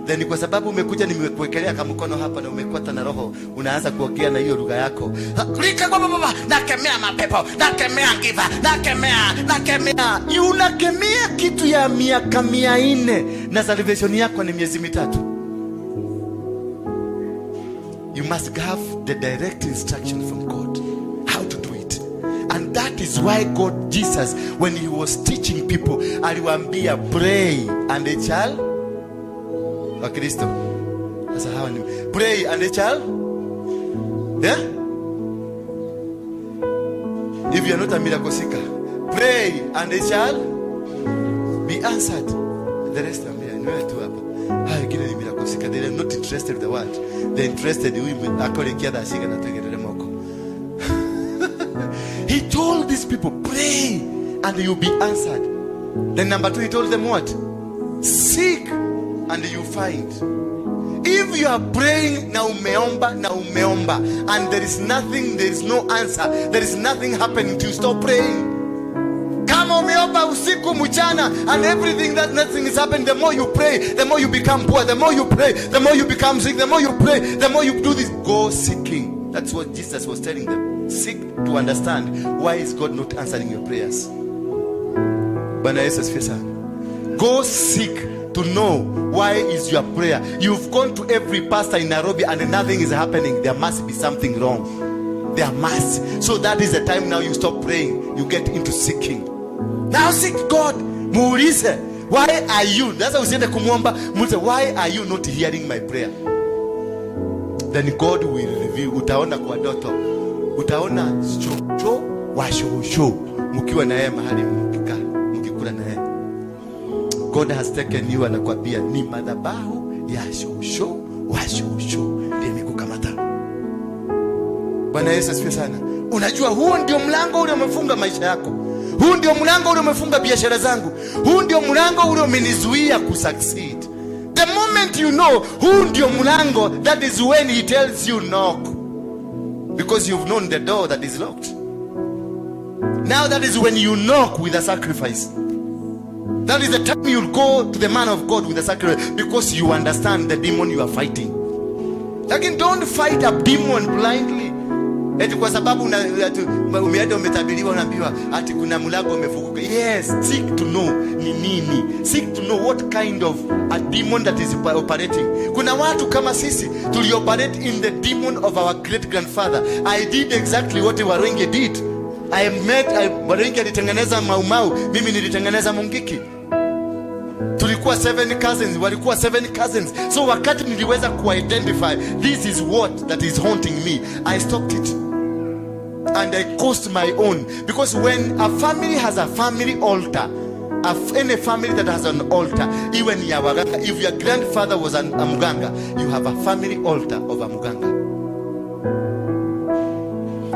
Then kwa sababu umekuja nimekuwekelea kama mkono hapa na umekwata na roho, unaanza kuongea na hiyo lugha yako. Rika baba, nakemea mapepo, nakemea giva, nakemea. Unakemea kitu ya miaka 400 na salvation yako ni miezi 3. You must have the direct instruction from God how to do it. And that is why God, Jesus, when he was teaching people, aliwaambia pray and it shall wa Kristo. Sasa hawa ni pray and it shall, yeah? If you are not a miracle seeker, pray and it shall be answered. The rest of me, I know to hapa. Hawa wengine ni miracle seeker. They are not interested in the word. They are interested in akole kiada shika na tugerele moko. He told these people, pray and you will be answered. Then number 2, he told them what? Seek and you find. If you are praying na umeomba, and there is nothing, there is no answer, there is nothing happening to you, stop praying. Kama umeomba usiku mchana and everything, that nothing is happening, the more you pray, the more you become poor. The more you pray, the more you become sick. The more you pray, the more you do this. Go seeking. That's what Jesus was telling them. Seek to understand why is God not answering your prayers. Bwana Yesu asifiwe sana. Go seek to know why is your prayer. You've gone to every pastor in Nairobi and nothing is happening. There must be something wrong. There must. So that is the time now you stop praying. You get into seeking. Now seek God. Muulize, why are you? That's how usiende kumuomba. Muulize, why are you not hearing my prayer? Then God will reveal. Utaona kwa ndoto. Utaona cho washo mkiwa na yeye mahali mkikula na yeye. God has taken you, anakuambia ni madhabahu ya shosho washo ndiye nikukamata. Bwana Yesu asifiwe sana. Unajua huo ndio mlango ule umefunga maisha yako. Huu ndio mlango ule umefunga biashara zangu. Huu ndio mlango ule umenizuia kusucceed. The moment you know huu ndio mlango, that is when he tells you knock. Because you've known the door that is locked. Now that is when you knock with a sacrifice. That is the time you'll go to the man of God with a sacrifice, because you understand the demon you are fighting. Lakini don't fight a demon blindly. Eti kwa sababu umeenda umetabiriwa unaambiwa ati kuna mlango umefunguka. Yes, seek to know ni nini. Seek to know what kind of a demon that is operating. Kuna watu kama sisi tuli operate in the demon of our great grandfather. I did exactly what Waruinge did. Waruinge alitengeneza maumau, mimi nilitengeneza mungiki. Tulikuwa 7 cousins, walikuwa 7 cousins. So wakati niliweza ku-identify this is what that is haunting me, I stopped it. And I caused my own. Because when a family has a family altar, any family that has an altar, even ya waganga, if your grandfather was a muganga, you have a family altar of a muganga.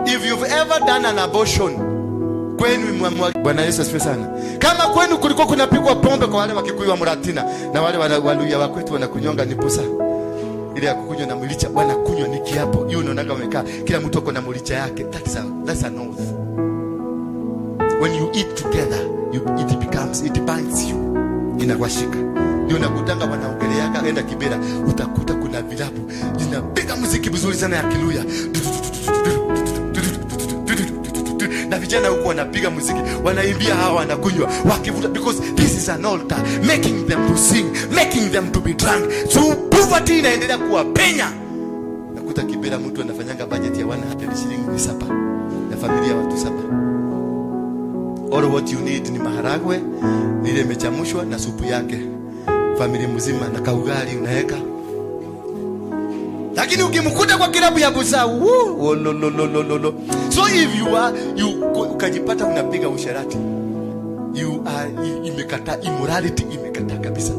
If you've ever done an abortion, kwenu Bwana Yesu asifiwe sana. Kama kwenu kulikuwa kunapigwa pombe kwa wale Wakikuyu wa Muratina na wale Waluya wa kwetu wanakunyonga ni pusa. Ile ya kukunywa na mlicha, wanakunywa ni kiapo. Hiyo unaonaga wamekaa kila mtu ako na mlicha yake. That's an oath. When you eat together, it binds you. Inakwashika. Ndio unakutanga wanaongeleaga, enda Kibera utakuta kuna vilabu zinapiga muziki mzuri sana ya Kiluya. Na vijana huko wanapiga muziki, wanaimbia, hawa wanakunywa wakivuta, because this is an altar making them to sing, making them to be drunk. So poverty inaendelea kuwapenya. Nakuta Kibera mtu anafanyanga budget ya 100 shilingi sapa na familia watu 7. All what you need ni maharagwe ile imechamushwa na supu yake, familia mzima na kaugali unaweka. Lakini ukimkuta kwa kilabu ya busa, lo. So if ukajipata unapiga usherati, imekata immorality, imekata kabisa.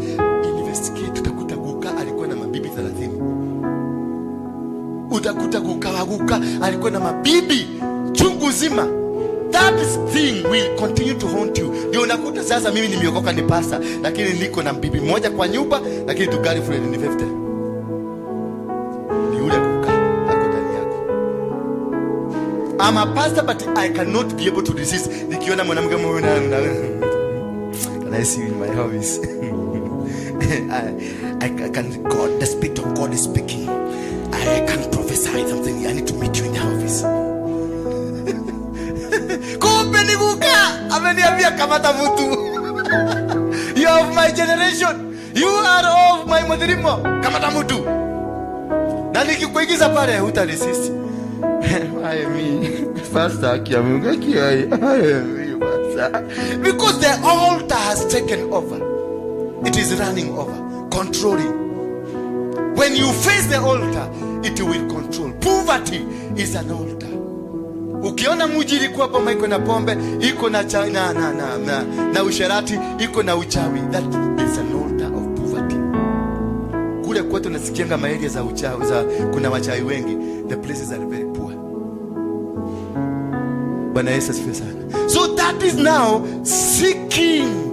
Investigate, utakuta Guka alikuwa na mabibi 30. Utakuta Guka alikuwa na mabibi chungu zima. That thing will continue to haunt you. Ndio unakuta sasa mimi nimeokoka ni pasta, lakini niko na bibi moja kwa nyumba, lakini tu girlfriend ni 50. I'm a pastor, but I cannot be able to resist. Nikiona mwanamke mmoja can I see you in my house? I can, God, the Spirit of God is speaking. I can prophesy something. I need to meet you in the office. Kumbe ni Guka ameniambia kamata mtu. You are of my generation. You are of my mother-in-law. Kamata mtu. Na nikikuingiza pale hutaresist. I mean, Pastor, because the altar has taken over. It is running over, controlling. When you face the altar, it will control. Poverty is an altar. Ukiona mujiri kwa pombe iko na pombe, iko na na usherati, iko na uchawi, that is an altar of poverty. Kule kwetu nasikianga maeneo za uchawi, kuna wachawi wengi. The places are very poor. Bwana Yesu asifiwe sana. So that is now seeking.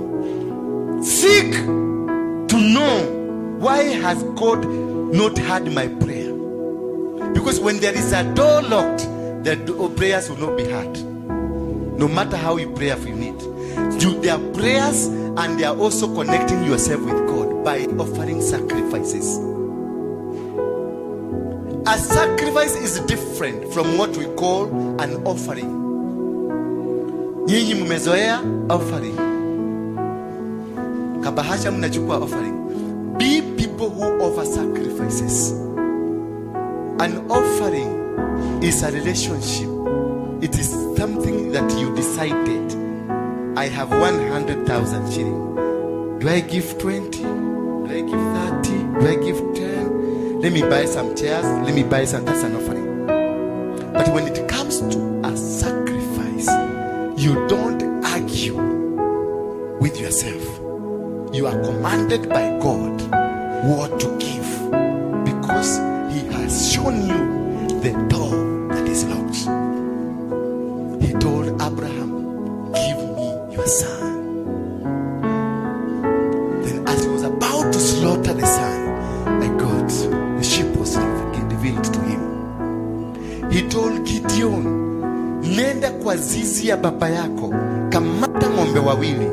Seek to know, why has God not heard my prayer? Because when there is a door locked, the prayers will not be heard. No matter how you pray for you need. There are prayers, and they are also connecting yourself with God by offering sacrifices. A sacrifice is different from what we call an offering. Nyinyi mmezoea offering. Kabahasha mnachukua offering. Be people who offer sacrifices. An offering is a relationship. It is something that you decided. I have 100,000 shillings. Do I give 20? Do I give 30? Do I give 10? Let me buy some chairs. Let me buy some. That's an offering. But when it comes to a sacrifice, you don't argue with yourself. You are commanded by God what to give, because He has shown you the door that is locked. He told Abraham, give me your son. Then as he was about to slaughter the son, my God, the sheep was revealed to him. He told Gideon, nenda kwa zizi ya baba yako, kamata ng'ombe wawili.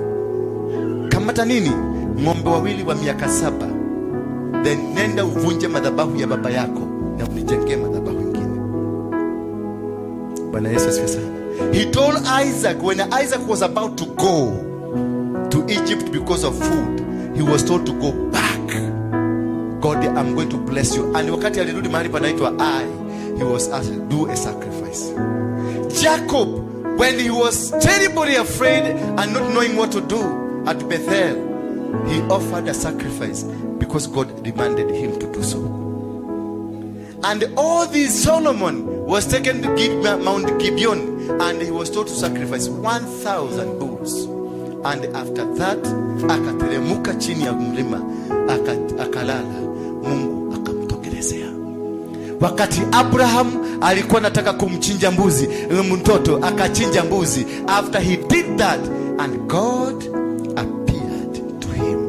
Kamata nini? Ng'ombe wawili wa miaka 7. Then nenda uvunje madhabahu ya baba yako na unijengee madhabahu ingine. Bwana Yesu asifiwe sana. He told Isaac, when Isaac was about to go to Egypt because of food, he was told to go back. God, I'm going to bless you. And wakati alirudi mahali panaitwa he was asked to do a sacrifice. Jacob, when he was terribly afraid and not knowing what to do at Bethel, he offered a sacrifice because God demanded him to do so. And all this, Solomon was taken to Mount Gibeon, and he was told to sacrifice 1,000 bulls. And after that, akateremuka chini ya mlima, akalala, Mungu akamtokelezea. Wakati Abraham alikuwa nataka kumchinja mbuzi, mtoto akachinja mbuzi. After he did that, and God appeared to him.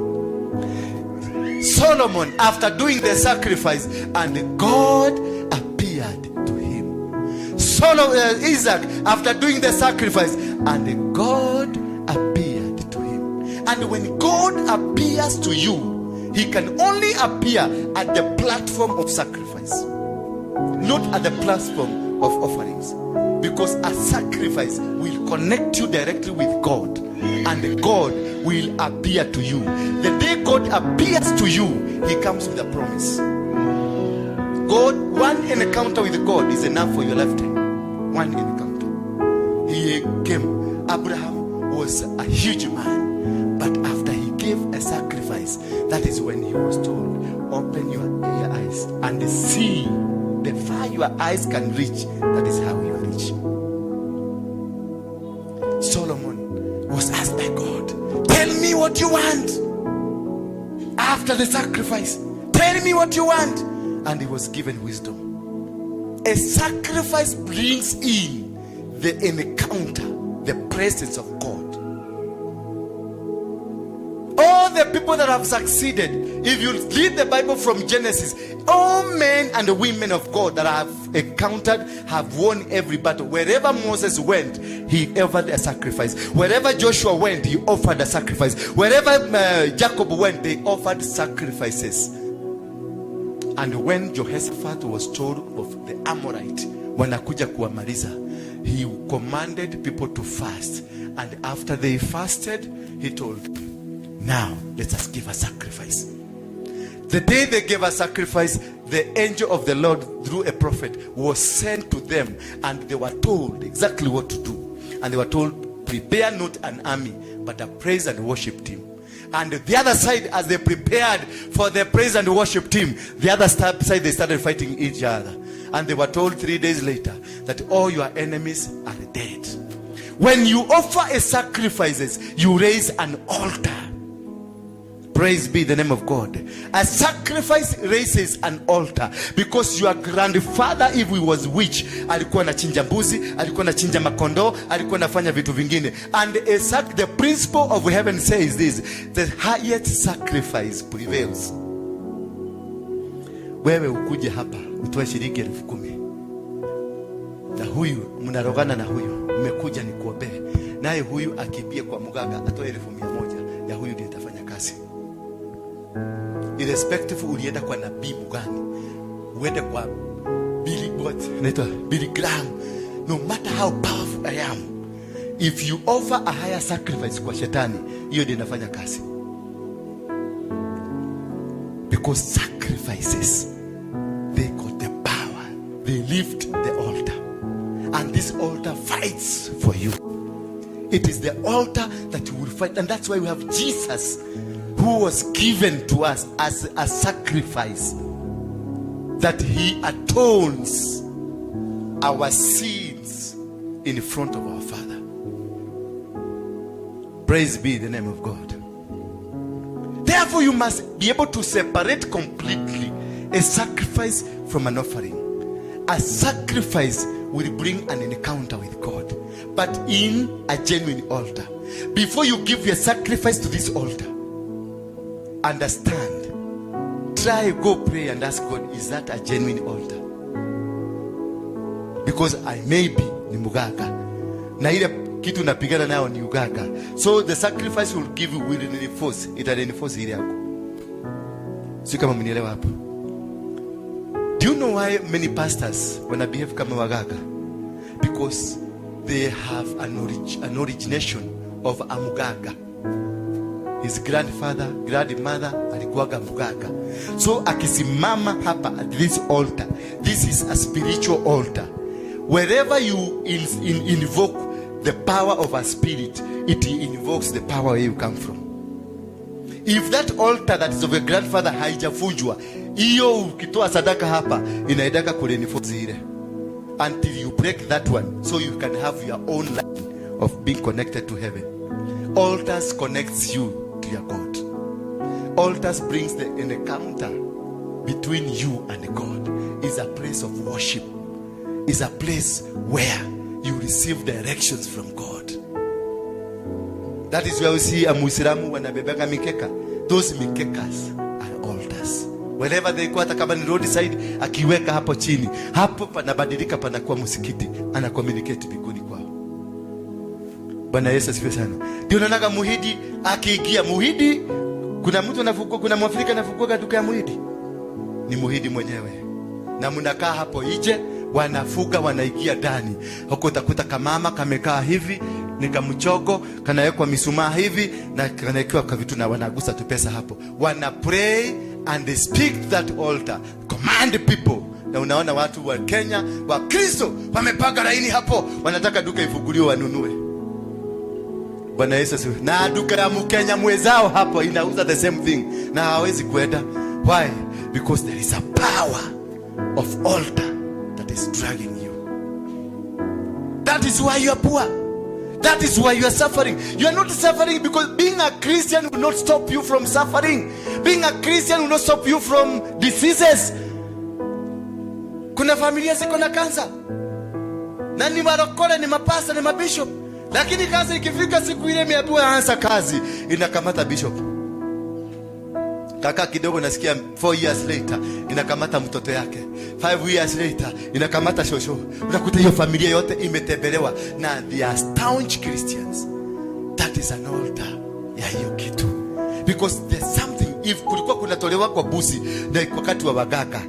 Solomon, after doing the sacrifice, and God appeared to him. Isaac, after doing the sacrifice, and God appeared to him. And when God appears to you, he can only appear at the platform of sacrifice, not at the platform of offerings, because a sacrifice will connect you directly with God, and God will appear to you. The day God appears to you, he comes with a promise. One encounter with God is enough for your lifetime. One encounter. He came. Abraham was a huge man, but after he gave a sacrifice, that is when he was told, open your eyes and see the far your eyes can reach. That is how you reach. Solomon was asked by God, tell me what you want after the sacrifice. Tell me what you want. And he was given wisdom. A sacrifice brings in the encounter, the presence of God. All the people that have succeeded, if you read the Bible from Genesis, all men and women of God that I have encountered have won every battle. Wherever Moses went, he offered a sacrifice. Wherever Joshua went, he offered a sacrifice. Wherever Jacob went, they offered sacrifices. And when Jehoshaphat was told of the Amorite, wanakuja kuamaliza, he commanded people to fast. And after they fasted, he told them, now let us give a sacrifice. The day they gave a sacrifice, the angel of the Lord through a prophet was sent to them, and they were told exactly what to do. And they were told, prepare not an army, but a praise and worship team. And the other side, as they prepared for the praise and worship team, the other side they started fighting each other. And they were told 3 days later that all your enemies are dead. When you offer a sacrifices, you raise an altar. Praise be the name of God. A sacrifice raises an altar, because your grandfather, if he was witch, alikuwa anachinja mbuzi, alikuwa anachinja makondo, alikuwa anafanya vitu vingine. And the principle of heaven says this: the highest sacrifice prevails. Wewe ukuje hapa utoe shilingi 10,000, na huyu mnarogana na huyu, mmekuja ni kuombea, naye huyu akibie kwa mganga atoe 1,100, ya huyu ndiye itafanya kazi. Irrespective ulienda kwa nabii mgani, uende kwa Billy Graham, no matter how powerful I am, if you offer a higher sacrifice kwa shetani, hiyo ndiyo inafanya kazi. Because sacrifices, they got the power, they lift the altar, and this altar fights for you. It is the altar that you will fight, and that's why we have Jesus, who was given to us as a sacrifice, that he atones our sins in front of our Father. Praise be the name of God. Therefore, you must be able to separate completely a sacrifice from an offering. A sacrifice will bring an encounter with God, but in a genuine altar. Before you give your sacrifice to this altar, understand, try, go pray and ask God, is that a genuine altar? Because I may be ni muganga, na ile kitu unapigana nayo ni uganga. So the sacrifice will give you, will reinforce, ita reinforce ile yako. Sio kama mnielewa hapo? Do you know why many pastors wana behave kama waganga? Because they have an origination of a muganga. His grandfather, grandmother alikuwaga muganga. So akisimama hapa at this altar, this is a spiritual altar. Wherever you invoke the power of a spirit, it invokes the power where you come from. If that altar that is of your grandfather haijafunjwa, hiyo ukitoa sadaka hapa inaendaka kureinforce ile until you break that one, so you can have your own line of being connected to heaven. Altars connects you to your God. Altars brings an encounter between you and God. Is a place of worship. Is a place where you receive directions from God. That is where we see a Muislamu wanabebeka mikeka. Those mikekas are altars. Wherever they go, hata kama ni roadside, akiweka hapo chini, hapo panabadilika, panakuwa msikiti, ana communicate mbinguni kwao. Bwana Yesu asifiwe sana. Ndio unaona muhidi akiingia, muhidi, kuna mtu anafukua, kuna Mwafrika anafukua duka ya muhidi, ni muhidi mwenyewe. Na mnakaa hapo nje, wanafuga, wanaingia ndani. Huko utakuta kamama kamekaa hivi, ni kamchogo, kanawekwa mishumaa hivi, na kanawekewa kwa vitu, na wanagusa tu pesa hapo. Wana pray and they speak to that altar, command people. Na unaona watu wa Kenya, wa Kristo, wamepanga laini hapo, wanataka duka ifunguliwe wanunue. Bwana Yesu asifiwe. Na duka ya Mkenya mwezao hapo inauza the same thing, na hawezi kwenda. Why? Because there is a power of altar that is dragging you. That is why you are poor. That is why you are suffering. You are not suffering because being a Christian will not stop you from suffering. Being a Christian will not stop you from diseases. Kuna familia ziko na kansa, na ni marokole, ni mapasta, ni mabishop, lakini kazi ikifika siku ile miabua anza kazi, inakamata bishop. Kaka kidogo nasikia 4 years later inakamata mtoto yake, 5 years later inakamata shosho. Unakuta hiyo familia yote imetembelewa na they are staunch Christians. That is an altar ya hiyo kitu. Because there's something, if kulikuwa kunatolewa kwa busi na wakati wa waganga,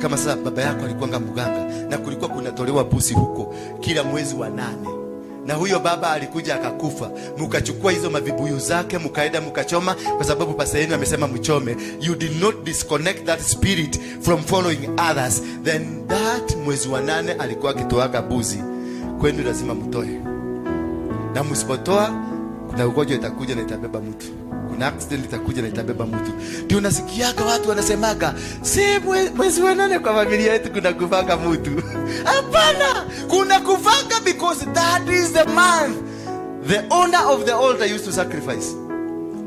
kama sasa baba yako alikuwa mganga na kulikuwa kunatolewa busi huko kila mwezi wa 8, na huyo baba alikuja akakufa, mukachukua hizo mavibuyu zake mukaenda mukachoma, kwa sababu pasa yenu amesema mchome. You did not disconnect that spirit from following others. Then that mwezi wa 8 alikuwa akitoaga buzi, kwenu lazima mtoe, na msipotoa kuna ugonjwa itakuja na itabeba mtu, kuna accident itakuja na itabeba mtu. Ndio unasikiaga watu wanasemaga, si mwezi wa 8 kwa familia yetu kuna kufanga mtu. Hapana, kuna kufanga because that is the month the owner of the altar used to sacrifice,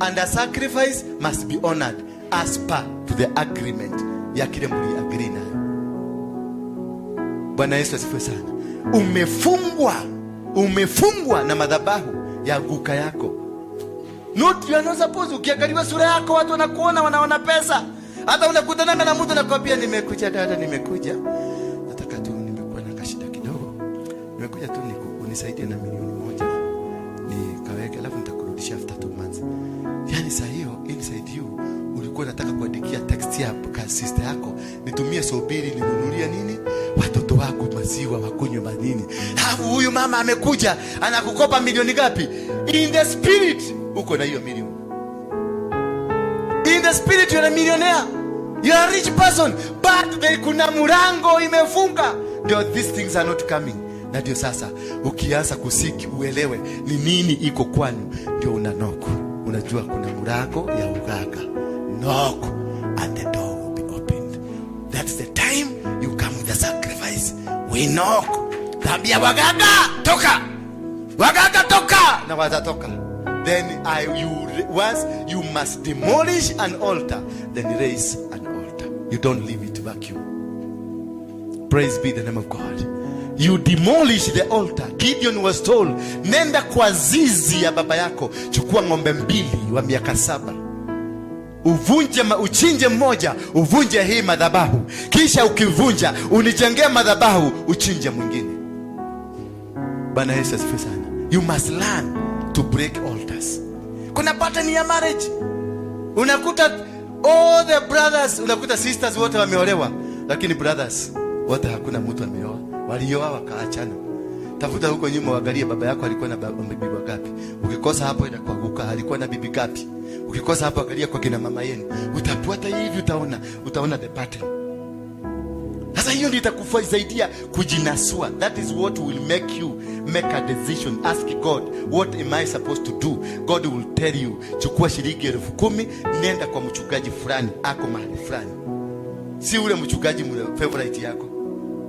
and a sacrifice must be honored as per to the agreement ya kile mli agree nayo. Bwana Yesu asifiwe sana. Umefungwa na madhabahu ya guka yako. Not, you are not supposed. Ukiangalia sura yako watu wanakuona, wanaona pesa. Hata unakutana na mtu anakuambia, nimekuja dada, nimekuja, nataka tu, nimekuwa na kashida kidogo, nimekuja tu unisaidie na milioni 1 nikaweke, alafu nitakurudishia after 2 months. Yani saa hiyo inside you ulikuwa unataka kuandikia text ya sister yako, nitumie sobiri ninunulie nini watoto wako maziwa wakunywe manini. Hapo huyu mama amekuja anakukopa milioni ngapi? In the spirit uko na hiyo milioni. In the spirit you are a millionaire, you are a rich person, but there kuna murango imefunga, ndio these things are not coming. Na ndio sasa ukianza kusiki uelewe ni nini iko kwani, ndio unanoko, unajua kuna murango ya uganga. Knock and the door will be opened. That's the time you come with the sacrifice. We knock, tabia waganga toka, waganga toka, na watatoka. Then once you must demolish an altar, then raise an altar. You don't leave it vacuum. Praise be the name of God. You demolish the altar. Gideon was told, nenda kwa zizi ya baba yako, chukua ng'ombe 2 wa miaka 7, uvunje uchinje mmoja, uvunje hii madhabahu, kisha ukivunja unijengee madhabahu, uchinje mwingine. Bwana Yesu asifiwe sana. You must learn to break altars. Kuna pattern ya marriage. Unakuta all the brothers, unakuta sisters wote wameolewa, lakini brothers wote hakuna mtu ameoa. Walioa wakaachana. Tafuta huko nyuma uangalie baba yako alikuwa na bibi wangapi. Ukikosa hapo enda kuanguka, alikuwa na bibi ngapi. Ukikosa hapo angalia kwa kina mama yenu. Utafuata hivi utaona the pattern. Sasa hiyo ndio itakufaidia kujinasua. That is what will make you make a decision. Ask God, what am I supposed to do? God will tell you, chukua shilingi 10,000, nenda kwa mchungaji fulani, ako mahali fulani. Si ule mchungaji favorite yako.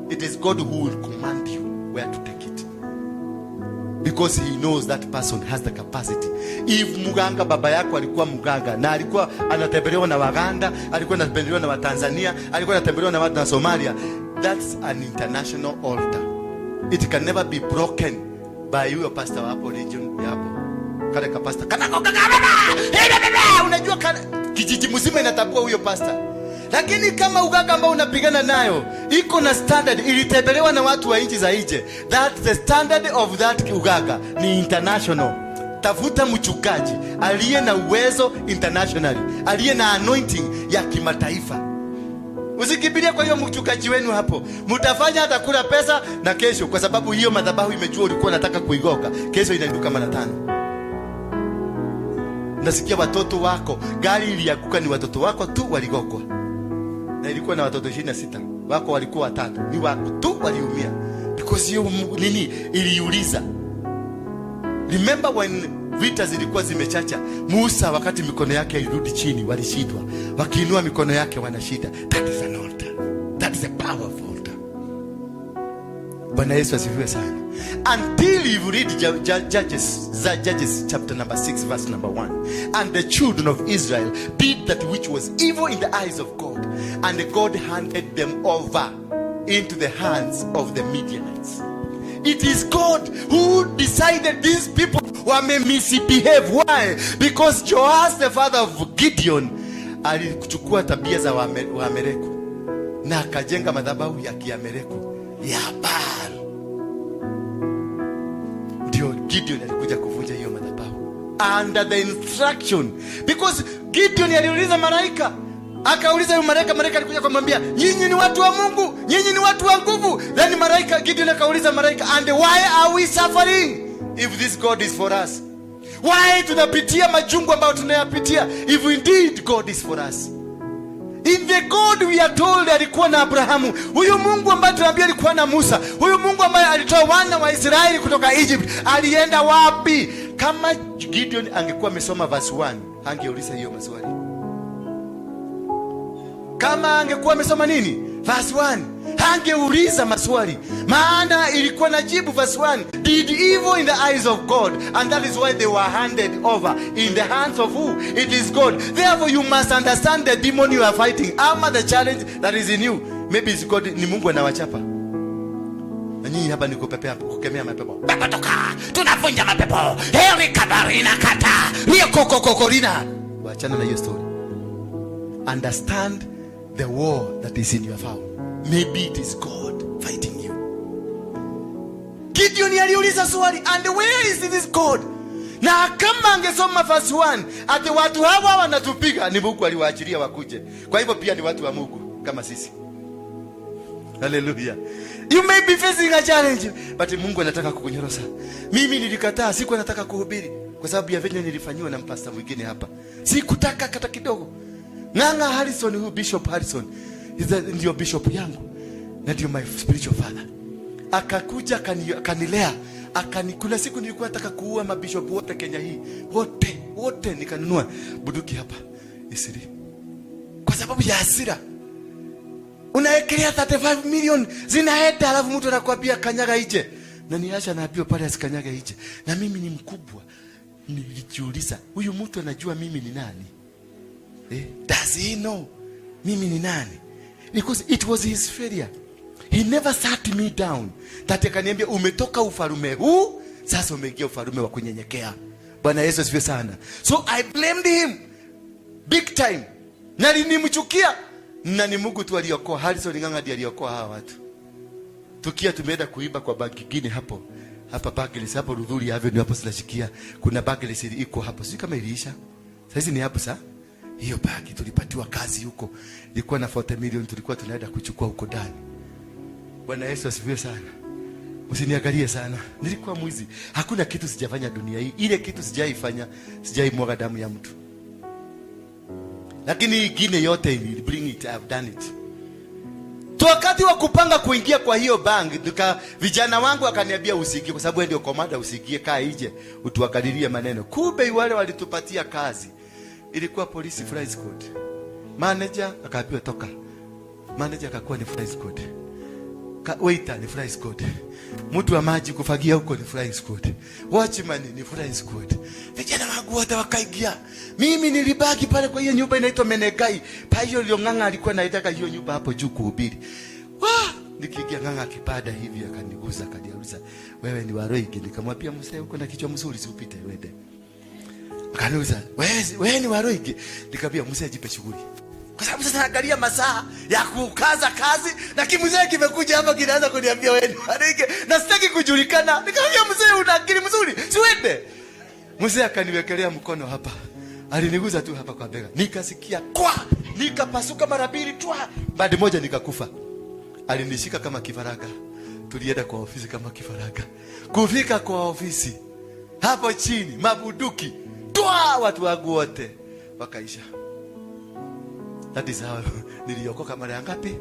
It is God who will command you where to take it. Because he knows that person has the capacity. If muganga baba yako alikuwa muganga na alikuwa anatembelewa na Waganda, alikuwa anatembelewa na Watanzania, alikuwa anatembelewa na watu na Somalia, that's an international altar. It can never be broken by your pastor hapo region hapo. Kale ka pastor kanakoka baba. Unajua kijiji mzima inatambua huyo pastor. Lakini kama uganga ambao unapigana nayo iko na standard, ilitembelewa na watu wa nchi za nje, that's the standard of that uganga ni international. Tafuta mchungaji aliye na uwezo internationally, aliye na anointing ya kimataifa. Usikibiria kwa hiyo mchungaji wenu hapo, mtafanya hata kula pesa na kesho, kwa sababu hiyo madhabahu imejua ulikuwa unataka kuigoka, kesho inainuka mara 5. Nasikia watoto wako gari ilianguka, ni watoto wako tu waligokwa. Na ilikuwa na watoto 26. Wako walikuwa 3. Ni wako tu waliumia. Because hiyo nini iliuliza. Remember when vita zilikuwa zimechacha, Musa wakati mikono yake ilirudi chini walishindwa. Wakiinua mikono yake wanashinda. That is an altar. That is a powerful altar. Bwana Yesu asifiwe sana. Until you read Judges chapter number 6 verse number 1. And the children of Israel did that which was evil in the eyes of God, and God handed them over into the hands of the Midianites. It is God who decided these people were misbehave. Why? Because Joash, the father of Gideon, alichukua tabia za Waamaleki na akajenga madhabahu ya Kiamaleki ya Baal. Ndio Gideon alikuja kuvunja hiyo madhabahu under the instruction, because Gideon aliuliza malaika, akauliza yule malaika alikuja kumwambia, nyinyi ni watu wa Mungu, nyinyi ni watu wa nguvu. Then malaika Gideon akauliza malaika, and why are we suffering if this God is for us? Why tunapitia majungu ambayo tunayapitia if indeed God is for us? In the God we are told alikuwa na Abrahamu, huyu Mungu ambaye tunaambia alikuwa na Musa, huyu Mungu ambaye alitoa wana wa Israeli kutoka Egypt, alienda wapi? Kama Gideon angekuwa amesoma verse 1, angeuliza hiyo maswali. Kama angekuwa amesoma nini? Verse 1, angeuliza maswali. Maana ilikuwa na jibu verse 1, did evil in the eyes of God, and that is why they were handed over in the hands of who? It is God. Therefore you must understand the demon you are fighting, ama the challenge that is in you. Maybe it's God, ni Mungu anawachapa. Na nyinyi hapa niko pepe hapo kukemea mapepo. Pepo toka, tunavunja mapepo. Heri kabarina kata, ni kokorina. Waachana na hiyo story. Understand the war that is in your family. Maybe it is God fighting you. Gideon aliuliza swali, and where is this God? Na kama angesoma verse 1, ati watu hawa wanatupiga, ni Mungu aliwaachilia wakuje. Kwa hivyo pia ni watu wa Mungu kama sisi. Hallelujah. You may be facing a challenge, but Mungu anataka kukunyorosa. Mimi nilikataa, siku nataka kuhubiri kwa sababu ya venye nilifanywa na mpasta mwingine hapa. Sikutaka hata kidogo. Nganga Harrison, huyu Bishop Harrison, ndio bishop yangu na ndio my spiritual father. Akakuja akanilea, kuna siku nilikuwa nataka kuua mabishop wote Kenya hii. Wote nikanunua buduki hapa Isiri. Kwa sababu ya hasira. Unaekelea 35 million zinaenda, alafu mtu anakuambia kanyaga ije. Na niacha naambiwa pale asikanyaga ije. Na mimi ni mkubwa. Nilijiuliza, huyu mtu anajua mimi ni nani? Does he know mimi ni nani? Because it was his failure. He never sat me down. Tate kaniambia umetoka ufalume huu, sasa umeingia ufalume wa kunyenyekea. Bwana Yesu asifiwe sana. So I blamed him big time. Na nilimchukia. Na ni Mungu tu aliokoa. Harrison Nganga ndiye aliokoa hawa watu. Tukia tumeenda kuiba kwa banki nyingine hapo. hapa Barclays hapo Rudhuri Avenue hapo silashikia. Kuna Barclays iko hapo. Sio kama iliisha. Sasa ni hapo sasa. Hiyo bagi tulipatiwa kazi huko. Ilikuwa na 40 million tulikuwa tunaenda kuchukua huko ndani. Bwana Yesu asifiwe sana. Usiniangalie sana. Nilikuwa mwizi. Hakuna kitu sijafanya dunia hii. Ile kitu sijaifanya, sijaimwaga damu ya mtu. Lakini ingine yote ni bring it, I've done it. Wakati wa kupanga kuingia kwa hiyo bank, vijana wangu akaniambia usikie kwa sababu ndio komanda, usikie kaa nje utuangalilie maneno. Kumbe wale walitupatia kazi ilikuwa polisi fly squad. Manager akaambiwa toka. Manager akakuwa ni fly squad. Waiter ni fly squad. Mtu wa maji kufagia huko ni fly squad. Watchman ni fly squad. Vijana wangu wote wakaingia. Mimi nilibaki pale kwa hiyo nyumba inaitwa Menegai. Pa hiyo Ng'ang'a alikuwa anaitaka hiyo nyumba hapo juu kuhubiri. Nikiingia Ng'ang'a kipada hivi akaniguza akaniuliza, wewe ni Waruinge? Nikamwambia mzee, uko na kichwa mzuri usipite wende. Akaniuliza, wewe ni Waruinge? Nikamwambia mzee, jipe shughuli. Kwa sababu sasa naangalia masaa ya kukaza kazi na kimzee kimekuja hapa kinaanza kuniambia wewe ni Waruinge na sitaki kujulikana. Nikamwambia mzee, una akili mzuri, si uende. Mzee akaniwekelea mkono hapa. Aliniguza tu hapa kwa bega. Nikasikia kwa, nikapasuka mara mbili tu. Baada moja nikakufa. Alinishika kama kifaraga. Tulienda kwa ofisi kama kifaraga. Kufika kwa ofisi hapo chini mabuduki. Toa watu wangu wote wakaisha. That is how niliokoka mara ya ngapi?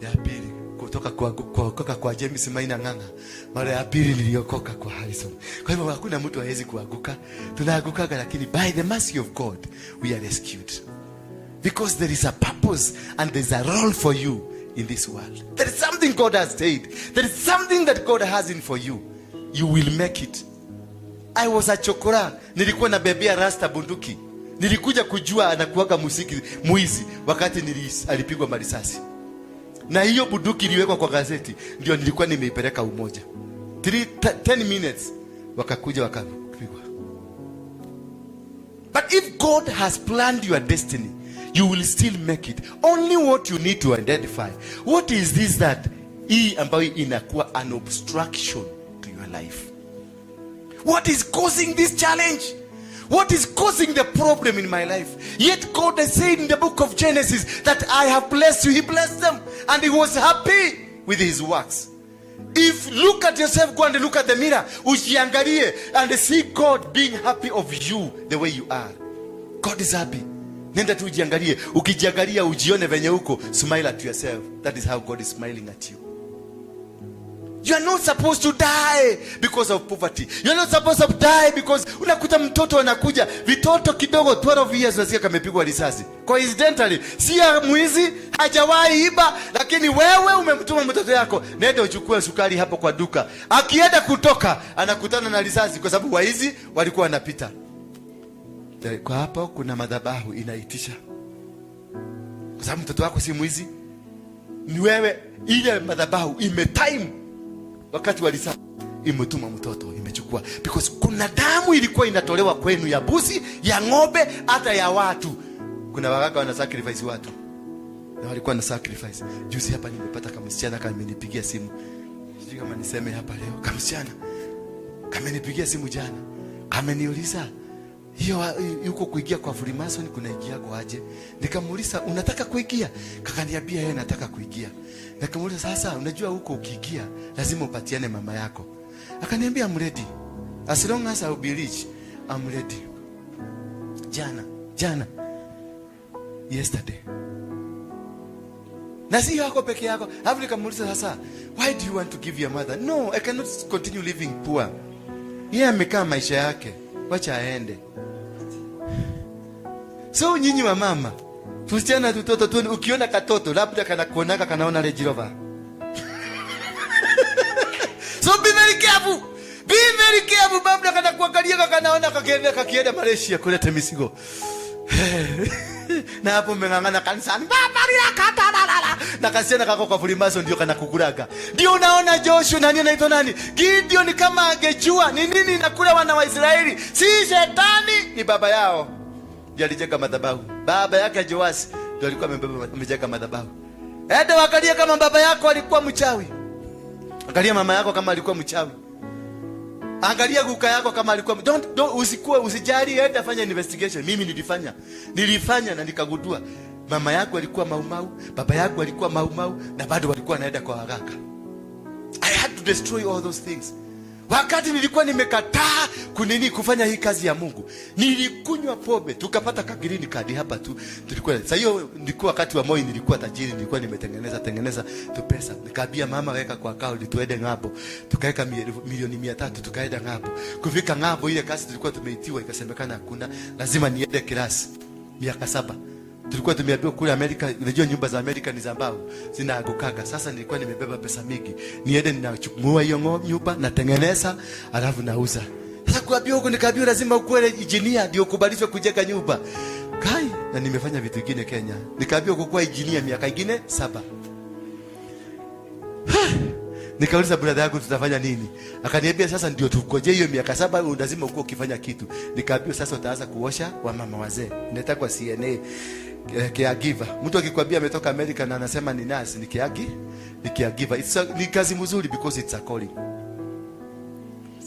Ya pili. Kutoka kwa James Maina Ng'ang'a. Mara ya pili niliokoka kwa Harrison. Kwa hivyo hakuna mtu hawezi kuanguka. Tunaanguka lakini by the mercy of God we are rescued. Because there is a purpose and there is a role for you in this world. There is something God has said. There is something that God has in for you. You will make it. I was a chokora. Nilikuwa na bebea rasta bunduki. Nilikuja kujua anakuaga muziki muizi wakati alipigwa marisasi. Na hiyo bunduki iliwekwa kwa gazeti ndio nilikuwa nimeipeleka Umoja. 10 minutes wakakuja wakapigwa. But if God has planned your destiny, you will still make it. Only what you need to identify. What is this that hii ambayo inakuwa an obstruction to your life? What is causing this challenge? What is causing the problem in my life? Yet God has said in the book of Genesis that I have blessed you. He blessed them and he was happy with his works. If look at yourself, go and look at the mirror, ujiangalie and see God being happy of you the way you are. God is happy. Nenda tu ujiangalie, ukijiangalia ujione venye uko, smile at yourself. That is how God is smiling at you. You are not supposed to die because of poverty. You are not supposed to die because unakuta mtoto anakuja vitoto kidogo 12 years nasikia kamepigwa risasi. Coincidentally, si ya mwizi, hajawahi iba, lakini wewe umemtuma mtoto yako, nenda uchukue sukari hapo kwa duka. Akienda kutoka anakutana na risasi kwa sababu waizi walikuwa wanapita. Kwa hapo kuna madhabahu inaitisha. Kwa sababu mtoto wako si mwizi. Ni wewe, ile madhabahu imetime wakati walisa imetuma mtoto imechukua, because kuna damu ilikuwa inatolewa kwenu ya buzi, ya ng'ombe, hata ya watu. Kuna waganga wana sacrifice watu na walikuwa na sacrifice. Juzi hapa nimepata kama msichana kamenipigia simu, sijui kama niseme hapa leo. Kama msichana kamenipigia simu jana, ameniuliza hiyo yuko kuingia kwa Freemason kunaingia kwa aje. Nikamuuliza unataka kuingia? Kakaniambia yeye anataka kuingia. Nikamuuliza sasa unajua huko ukiingia lazima upatiane mama yako. Akaniambia I'm ready. As long as I will be rich, I'm ready. Jana. Yesterday. Na si yako peke yako. Hapo nikamuuliza sasa, why do you want to give your mother? No, I cannot continue living poor. Yeye amekaa maisha yake. Wacha aende. So nyinyi wa mama, tusichana tutoto tu, ukiona katoto labda kanakuonaka kanaona Range Rover. So be very careful. Be very careful, labda kanakuangalia kanaona kakienda Malaysia kuleta misigo. Na hapo mmengangana kanisani. Na kasiana kako kwa Freemason ndio kanakukuraga. Ndio unaona Joshua nani anaitwa nani? Gideon kama angejua ni nini nakula wana wa Israeli. Si shetani, ni baba yao. Ndio alijenga madhabahu. Baba yake Joasi ndio alikuwa amejenga madhabahu. Ende wakalia kama baba yako alikuwa mchawi. Angalia mama yako kama alikuwa mchawi. Angalia guka yako kama alikuwa usijali, enda fanya investigation. Mimi nilifanya na nikagundua mama yako alikuwa maumau, baba yako alikuwa maumau, na bado walikuwa naenda kwa waganga. I had to destroy all those things. Wakati nilikuwa nimekataa kufanya hii kazi ya Mungu, nilikunywa pombe, tukapata green card hapa tu. Tulikuwa sasa, hiyo nilikuwa wakati wa Moi, nilikuwa tajiri, nilikuwa nimetengeneza tu pesa. Nikaambia mama, weka kwa account tuende ng'ambo. Tukaweka milioni 300, tukaenda ng'ambo. Kufika ng'ambo, ile kazi tulikuwa tumeitiwa ikasemekana hakuna, lazima niende class miaka 7. Tulikuwa tumeambiwa kule Amerika, unajua nyumba za Amerika ni za mbao, zinaangukaga. Sasa nilikuwa nimebeba pesa mingi, niende ninachukua hiyo nyumba natengeneza, alafu nauza. Sasa kuambiwa huko, nikaambiwa lazima ukuwe engineer ndio kubalishwe kujenga nyumba. Kai, na nimefanya vitu vingine Kenya. Nikaambiwa kukuwa engineer miaka ingine 7. Nikauliza brother yangu tutafanya nini? Akaniambia sasa ndio tukoje hiyo miaka 7 lazima ukuwe ukifanya kitu. Nikaambiwa sasa utaanza kuosha wamama wazee. Nenda kwa CNA. Caregiver. Mtu akikwambia ametoka Amerika na anasema ni nurse, ni caregiver. Ni kazi mzuri because it's a calling.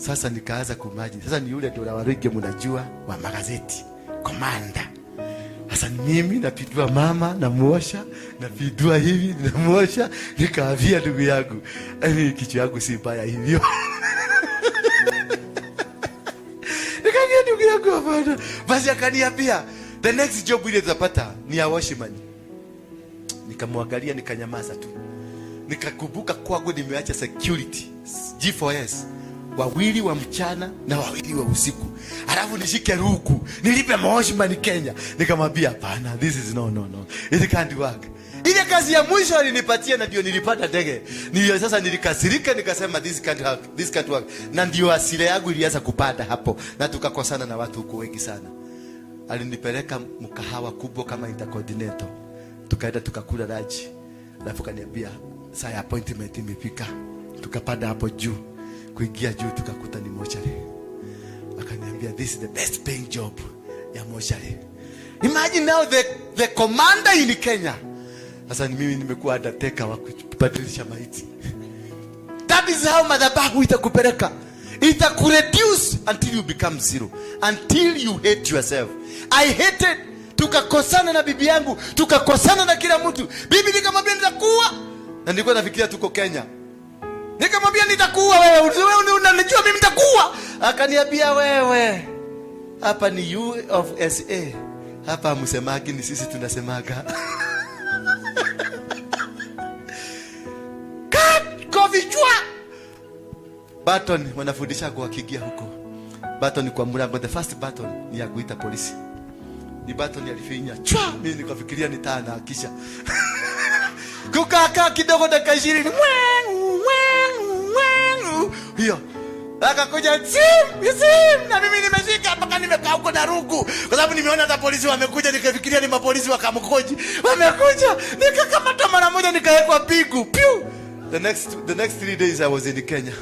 Sasa nikaanza kumaji. Sasa ni yule ndio Waruinge mnajua wa magazeti. Commander. Sasa mimi napidua mama, namuosha, napidua hivi, namuosha, nikaavia ndugu yangu. Kichwa yangu si mbaya hivyo. Nikaambia ndugu yangu hapana. Basi akaniambia the next job ile tutapata ni ya washman. Nikamwangalia nikanyamaza tu. Nikakumbuka kwangu nimeacha security G4S 2 wa mchana na 2 wa usiku. Alafu nishike ruku nilipe washman Kenya. Nikamwambia hapana, this is no. It can't work. Ile kazi ya mwisho alinipatia na ndio nilipata ndege. Sasa nilikasirika nikasema this can't work. Na ndio asili yangu ilianza kupanda hapo na tukakosana na watu huko wengi sana. Alinipeleka mkahawa kubwa kama Intercontinental. Tukaenda tukakula lunch. Alafu kaniambia saa ya appointment imefika. Tukapanda hapo juu. Kuingia juu tukakuta ni mochari. Akaniambia this is the best paying job ya mochari. Imagine now the commander in Kenya. Sasa mimi nimekuwa undertaker wa kubadilisha maiti. That is how madhabahu itakupeleka. Itakureduce until you become zero. Until you hate yourself. I hated. Tukakosana na bibi yangu, tukakosana na kila mtu. Bibi nikamwambia nitakuwa. Na nilikuwa nafikiria tuko Kenya. Nikamwambia nitakuwa wewe. Wewe unanijua mimi nitakuwa. Akaniambia wewe. Hapa ni USA. Hapa msemagi ni sisi tunasemaga. Kovichwa. Button wanafundisha kwa kigia huko. Button kwa mlango, the first button ni ya kuita polisi. Ni button alifinya. Chwa, mimi nikafikiria ni taa na kisha. Kukaa kidogo dakika 20. Hiyo. Akakuja sim na mimi nimeshika mpaka nimekaa huko na ruku. Kwa sababu nimeona hata polisi wamekuja, nikafikiria ni mapolisi wakamkoji. Wamekuja, nikakamata mara moja nikawekwa pigu. Piu. The next 3 days I was in Kenya.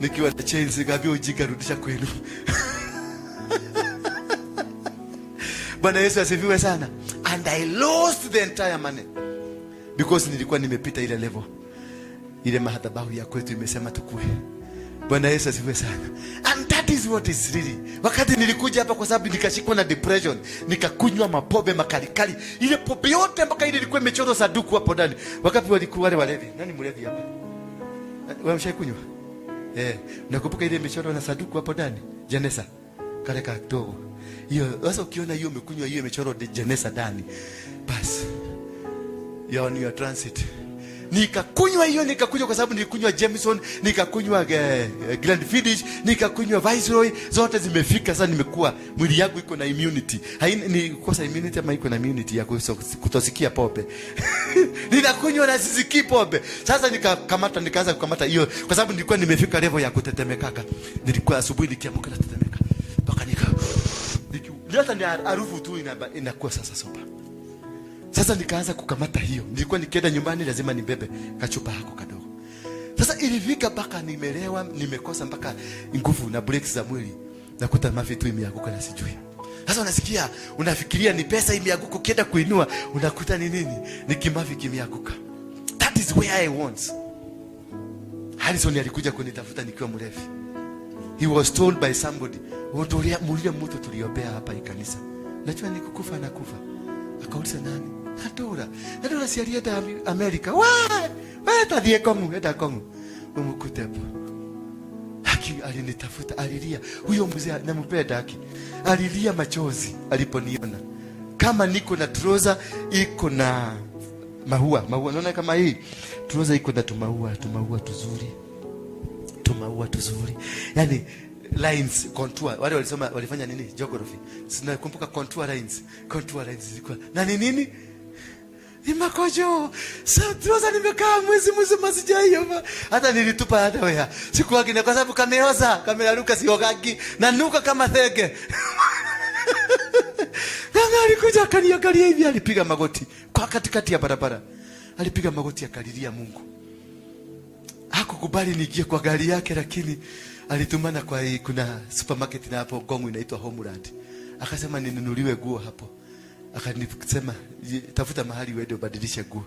Nikiwa na chains nikabia ujika rudisha kwenu. Bwana Yesu asifiwe sana. And I lost the entire money. Because nilikuwa nimepita ile level. Ile madhabahu ya kwetu imesema tukue. Bwana Yesu asifiwe sana. And that is what is really. Wakati nilikuja hapa kwa sababu nikashikwa na depression, nikakunywa mapobe makalikali. Ile pobe yote mpaka ile ilikuwa imechorwa saduku hapo ndani. Wakati walikuwa wale walevi. Nani mlevi hapa? Wewe umeshaikunywa? Nakumbuka ile imechorwa na saduku hapo ndani. Jenesa. Kale kadogo. Hiyo sasa ukiona hiyo umekunywa hiyo imechorwa Jenesa ndani. Bas. You're on your transit. Nikakunywa kwa sababu nilikunywa Jameson, nikakunywa Grand Finish, nikakunywa Viceroy, zote zimefika. Sasa nimekuwa mwili yangu iko na immunity. Ni kosa immunity ama iko na immunity ya kutosikia pombe. Ninakunywa na sisikii pombe. Sasa nikaanza kukamata hiyo kwa sababu nilikuwa nimefika level ya kutetemekaka. Nilikuwa asubuhi nikiamka natetemeka. Mpaka hata ni harufu tu inakuwa sasa soba. Sasa nikaanza kukamata hiyo. Nilikuwa nikienda nyumbani lazima nibebe kachupa hako kadogo. Sasa ilifika mpaka nimelewa, nimekosa mpaka nguvu na breaks za mwili. Nakuta mafi tu imeanguka na sijui. Sasa unasikia, unafikiria ni pesa imeanguka, ukienda kuinua unakuta ni nini? Ni kimafi kimeanguka. That is where I was. Harrison alikuja kunitafuta nikiwa mrefu. He was told by somebody, "Mulia mtu tuliopea hapa ikanisa. Najua ni kukufa na kufa." Akauliza nani? Nadora si alienda Amerika. Wewe tadie kongu, enda kongu. Umukute hapo. Haki alinitafuta, alilia. Huyo mzee nampenda haki. Alilia machozi aliponiona. Kama niko na trouser iko na maua. Unaona kama hii trouser iko na tumaua tuzuri. Yaani lines, contour. Wale walisoma walifanya nini? Geography. Sinakumbuka contour lines zilikuwa. Na nini? Ni makojo. Sasa nimekaa mwezi masijaiona. Hata nilitupa hata wewe. Sikuwagi na kwa sababu kameraruka siogagi na nuka kama thege. Nganga alikuja akaniangalia hivi, alipiga magoti kwa katikati ya barabara. Alipiga magoti akalilia Mungu. Hakukubali niingie kwa gari yake, lakini alitumana kwa kuna supermarket na hapo Gongo inaitwa Homeland. Akasema ninunuliwe nguo hapo. Akanisema tafuta mahali uende ubadilishe nguo.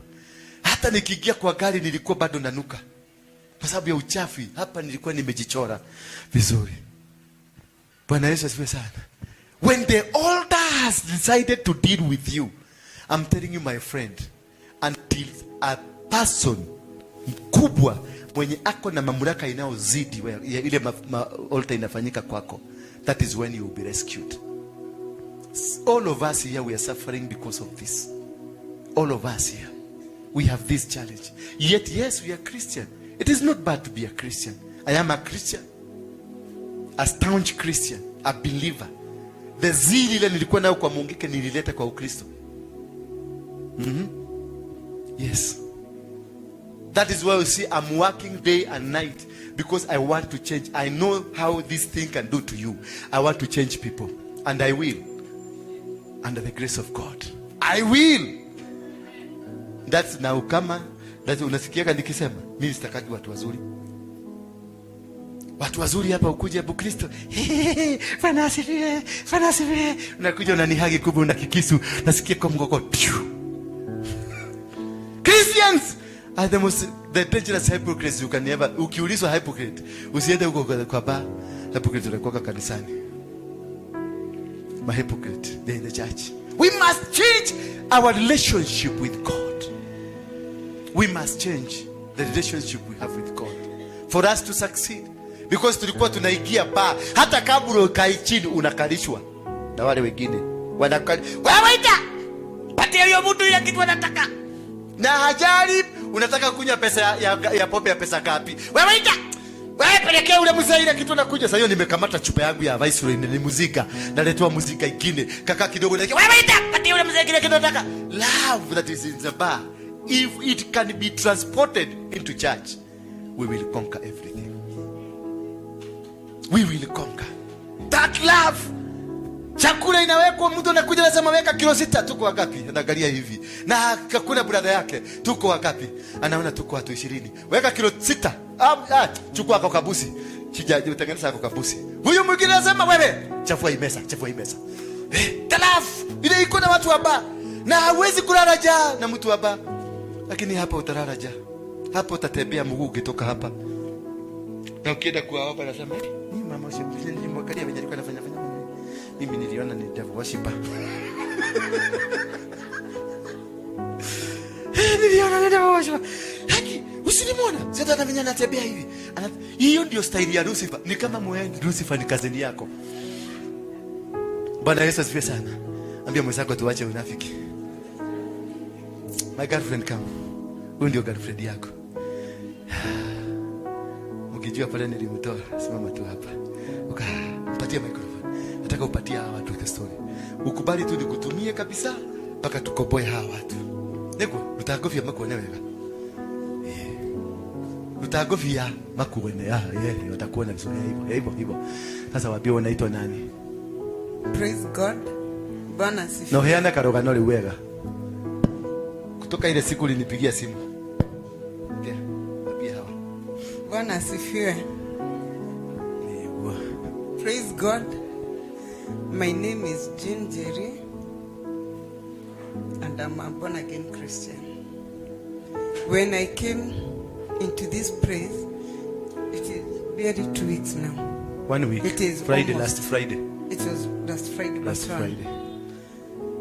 Hata nikiingia kwa gari nilikuwa bado nanuka. Kwa sababu ya uchafu. Hapa nilikuwa nimejichora vizuri. Bwana Yesu asifiwe sana. When the altar has decided to deal with you, I'm telling you my friend, until a person mkubwa mwenye ako na mamlaka inayozidi ile altar inafanyika kwako, that is when you will be rescued. All of us here, we are suffering because of this. All of us here, we have this challenge. Yet, yes, we are Christian. It is not bad to be a Christian. I am a Christian, a staunch Christian, a believer. The zeal ile nilikuwa nayo kwa Mungu nilileta kwa Ukristo. Yes. That is why you see I'm working day and night, because I want to change. I know how this thing can do to you. I want to change people, and I will. Under the grace of God, I will. That's now kama unasikia nikisema mimi sitakaji watu wazuri. Watu wazuri hapa ukuje Kristo. Fanasifiwe. Unakuja unanihagi kubwa na kikisu, nasikia kwa mgoko. Christians are the dangerous hypocrites you can never. Ukiulizwa hypocrite, usiende huko kwa bar. Hypocrite unakuwa kanisani. My hypocrite, they're in the church. We must change our relationship with God. We must change the relationship we have with God for us to succeed. Because tulikuwa tunaigia ba, hata kabla ukai chini unakalishwa na wale wengine. Wewe ita! Patia hiyo mtu ile kitu anataka. Na hajali unataka kunywa pesa ya pombe ya pesa ngapi? Wewe ita! Wewe pelekea ule mzee ile kitu nakuja. Sasa hiyo nimekamata chupa yangu ya Viceroy ni muzika. Naletwa muzika ingine. Kaka kidogo na wewe ita! Patia ule mzee ile kitu anataka. Love that is in the bar, if it can be transported into church, we will conquer everything. We will conquer. That love. Chakula inawekwa, mtu anakuja anasema weka kilo 6, tuko wangapi? Anaangalia hivi. Na hakuna brother yake, tuko wangapi? Anaona tuko watu 20. Weka kilo 6. Chukua kwa kabusi. Utengeneza kwa kabusi. Huyu mwingine anasema wewe, chafua hii mesa. The love. Ile iko na watu hapa. Na hawezi kulala njaa na mtu hapa. Lakini hapa utalala njaa. Hapa utatembea mguu ukitoka hapa. Na ukienda kuomba nasema, "Mimi mama usimwangalie venye alikuwa anafanya. Mimi niliona ni devil worshiper." Niliona ni devil worshiper. Haki, usinimwona. Sasa na venye anatembea hivi. Hiyo ndio style ya Lucifer. Ni kama mwendi Lucifer ni kazini yako. Bwana Yesu asifiwe sana. Ambia mwenzako tuache unafiki. My girlfriend come. Huyu ndio girlfriend yako. Ukijua pale nilimtoa, simama tu hapa. Mpatie microphone. Nataka upatie hawa watu the story. Ukubali tu nikutumie kabisa mpaka tukoboe hawa watu. Nego, utagofia makuone wewe. Utagofia makuone. Watakuona vizuri hivyo. Sasa waambie unaitwa nani? Praise God. Bwana asifiwe. Na uheana karogano liwega. Kutoka ile siku ulinipigia simu. Bwana asifiwe. Praise God. My name is Jean Jerry and I'm a born again Christian. When I came into this place, it is barely 2 weeks now. 1 week. It is Friday, almost. last Friday. It was last Friday. Last but Friday.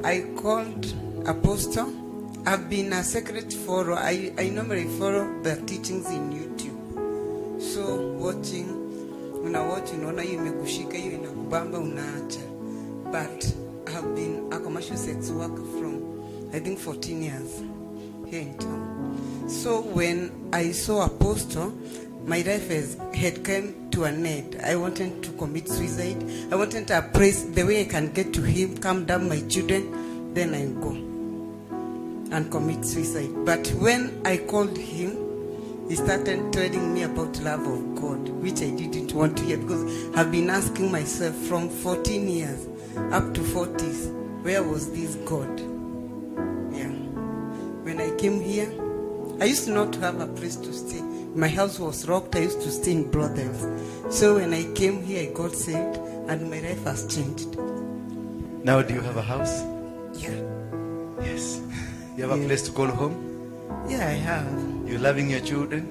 I called Apostle. I've been a secret follower. I normally follow the teachings in YouTube. So watching, unaona hiyo imekushika, hiyo inakubamba unaacha. But I have been a commercial sex worker from I think 14 years here in town. So when I saw Apostle, my life had come to an end. I wanted to commit suicide. I wanted to praise the way I can get to him, calm down my children, then I go and commit suicide. But when I called him, he started telling me about love of God, which I didn't want to hear, because I've been asking myself from 14 years up to 40s, where was this God? Yeah. When I came here, I used not to have a place to stay. My house was rocked. I used to stay in brothels. So when I came here, I got saved, and my life has changed. Now do you have a house? Yeah. Yes. You have a place to call home? Yeah, I have. You're loving your children?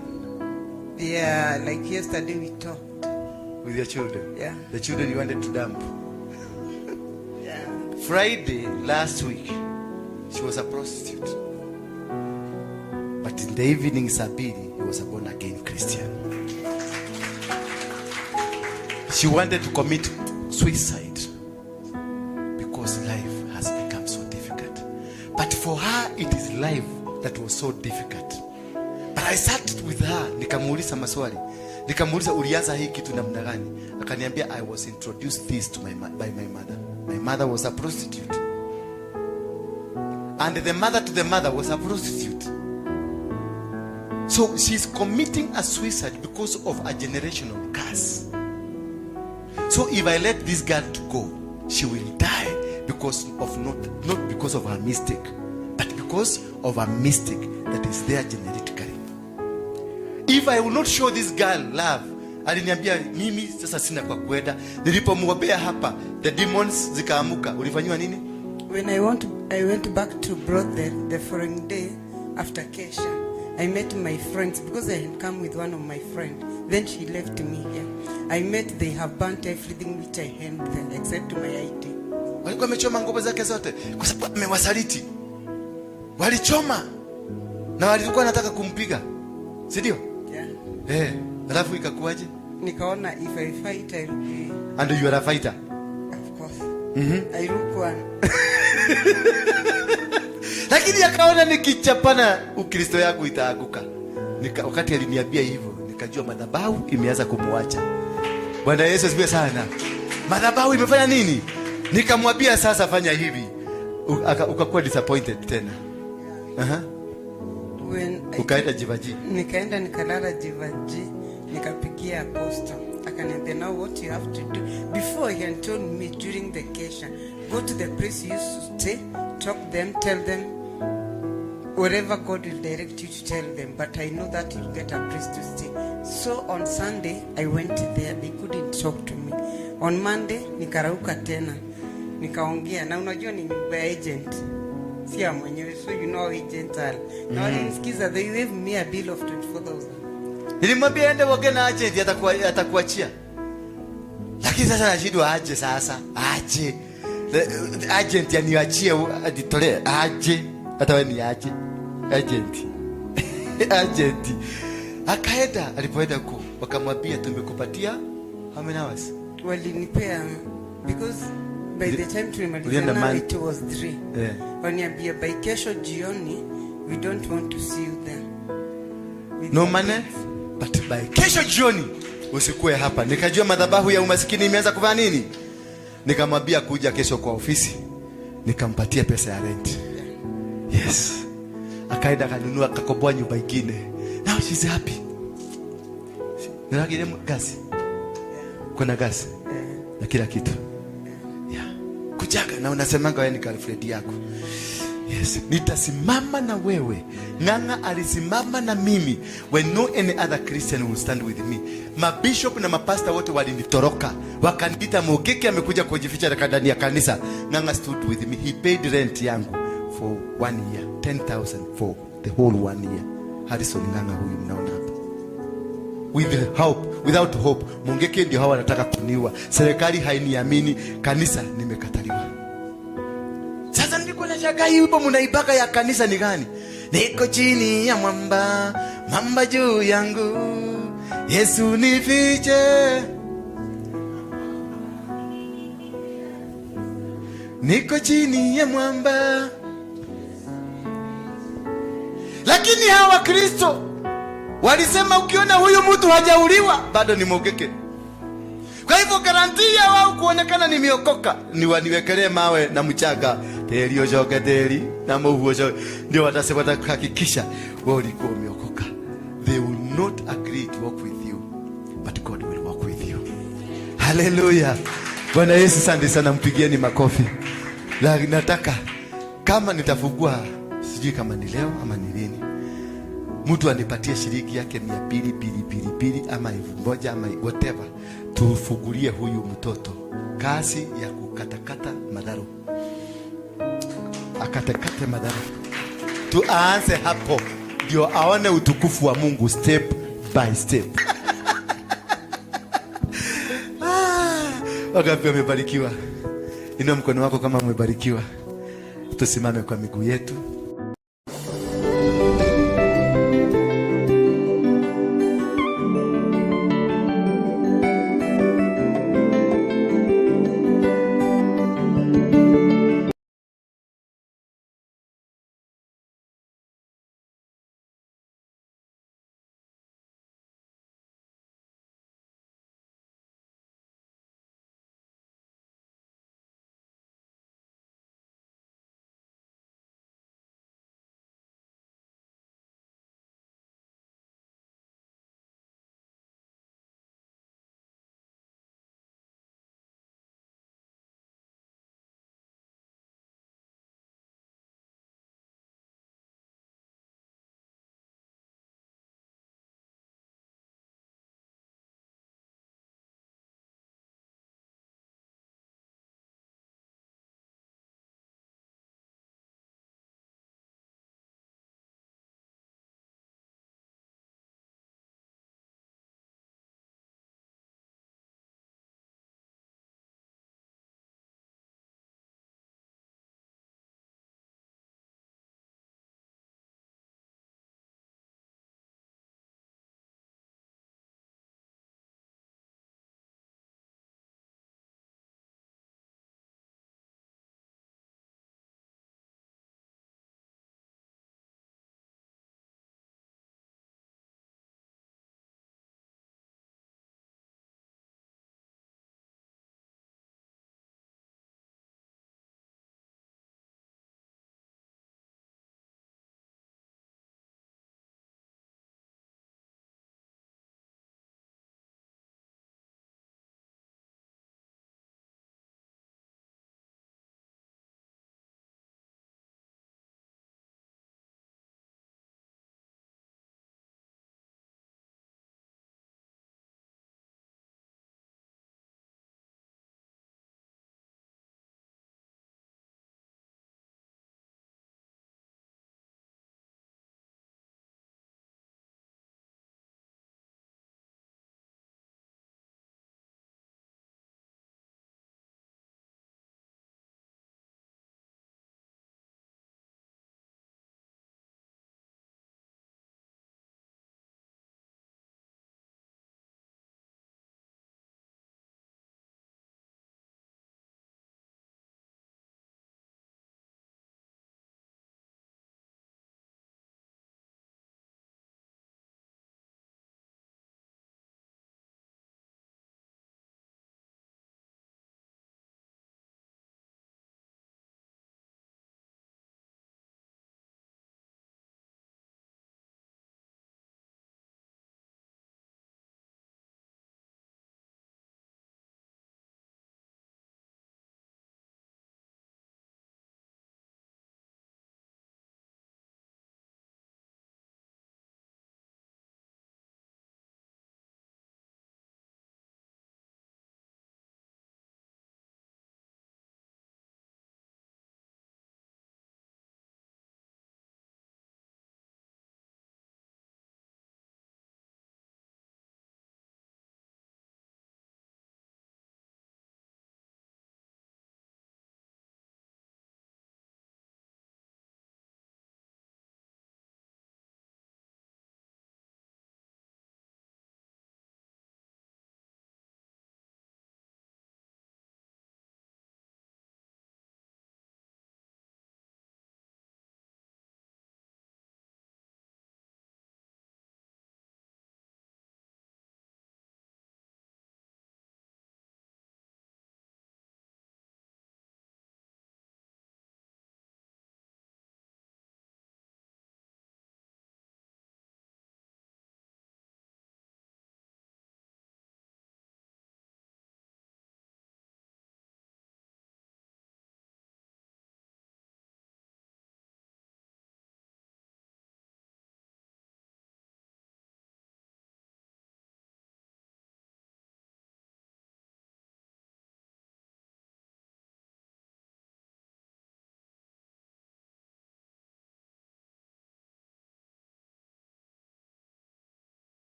Yeah, like yesterday we talked. With your children? Yeah. The children you wanted to dump? Yeah. Friday last week, she was a prostitute. But in the evening, Sabiri, he was a born-again Christian. She wanted to commit suicide because life has become so difficult. But for her, it is life that was so difficult. But I sat with her, nikamuuliza maswali. Nikamuuliza ulianza hii kitu namna gani? Akaniambia I was introduced this to by my mother. My mother was a prostitute. And the mother to the mother was a prostitute. So she's committing a suicide because of a generational curse. So if I let this girl to go, she will die because of not because of her mistake, but because of a mistake that is there genetically. If I will not show this girl love, aliniambia mimi sasa sina kwa kwenda. Nilipomwambia hapa, the demons zikaamuka. Ulifanywa nini? When I went back to brothel the following day after Kesha, I met my friends because I had come with one of my friends. Then she left me here. I met, they have burnt everything which I had there except my ID. Walikuwa wamechoma nguo zake zote kwa sababu amewasaliti. Walichoma na walikuwa wanataka kumpiga. Si ndio? Yeah. Alafu ikakuaje? Nikaona if I fight I'll be. And you are a fighter? Of course. Mm-hmm. I look one. Lakini akaona nikichapana Ukristo yangu itaaguka. Wakati aliniambia hivyo, nikajua madhabahu imeanza kumuacha. Bwana Yesu asifiwe sana. Madhabahu imefanya nini? Nikamwambia sasa fanya hivi. Ukakuwa disappointed tena. Ukaenda Jivaji. Nikaenda nikalala Jivaji, nikapigia Apostle. Akaniambia now what you have to do. Before he had told me during the Kesha, go to the place you used to stay, talk them, tell them wherever God will direct you to tell them. But I know that you'll get a place to stay. So on Sunday, I went there. They couldn't talk to me. On Monday, nikarauka tena. Nikaongea. Na unajua ni nyumba ya agent. Siya mwenyewe. So you know agent are. Na walinisikiza, they gave me a bill of 24,000. Nilimwambia ende woge na agent atakuachia. Lakini sasa nashindwa aje sasa. Aje. The agent yaniachie aditole aje. Hata wewe ni aje. Agent. Agent. Akaenda, alipoenda huko wakamwambia tumekupatia how many hours? Walinipea because by the time tulimalizana it was 3. Yeah. Waniambia by kesho jioni we don't want to see you there. No money, but by kesho jioni usikue hapa. Nikajua madhabahu ya umaskini imeanza kufanya nini? Nikamwambia kuja kesho kwa ofisi. Nikampatia pesa ya rent. Yes. Akaenda kanunua akakomboa nyumba nyingine. Now she's happy. Nilagile gasi. Kuna gasi. Na kila kitu. Yeah. Kujaga na unasemanga wewe ni girlfriend yako. Yes. Nitasimama na wewe. Nganga alisimama na mimi when no any other Christian will stand with me. Mabishop na mapasta wote walinitoroka. Wakaniita Mogeki amekuja kujificha ndani ya kanisa. Nganga stood with me. He paid rent yangu for 1 year. 10,000 for the whole 1 year. Harrison Nganga huyu mnaona hapa. without hope. Mungeke ndio hawa wanataka kuniua. Serikali hainiamini, kanisa nimekataliwa. Sasa niko na shaka hii wimbo mnaibaka ya kanisa ni gani? Niko chini ya mwamba, mwamba juu yangu, Yesu nifiche. Niko chini ya mwamba. Lakini hawa Kristo walisema ukiona huyu mtu hajauliwa bado ni mogeke. Kwa hivyo garantia wao kuonekana nimeokoka ni waniwekelee mawe na mchanga, teri oshoke teri na muhu oshoke, ndio watasema watahakikisha wao ulikuwa umeokoka. They will not agree to walk with you, but God will walk with you. Hallelujah. Bwana Yesu asante sana, mpigieni makofi. La, nataka kama nitafungua, sijui kama ni leo ama ni lini, mtu anipatie shilingi yake 200 ama 1000 ama whatever, tufungulie huyu mtoto kazi ya kukatakata madharo, akatakate madharo, tuanze hapo ndio aone utukufu wa Mungu step by step. Wangapi wamebarikiwa? Inua mkono wako kama umebarikiwa. Tusimame kwa miguu yetu.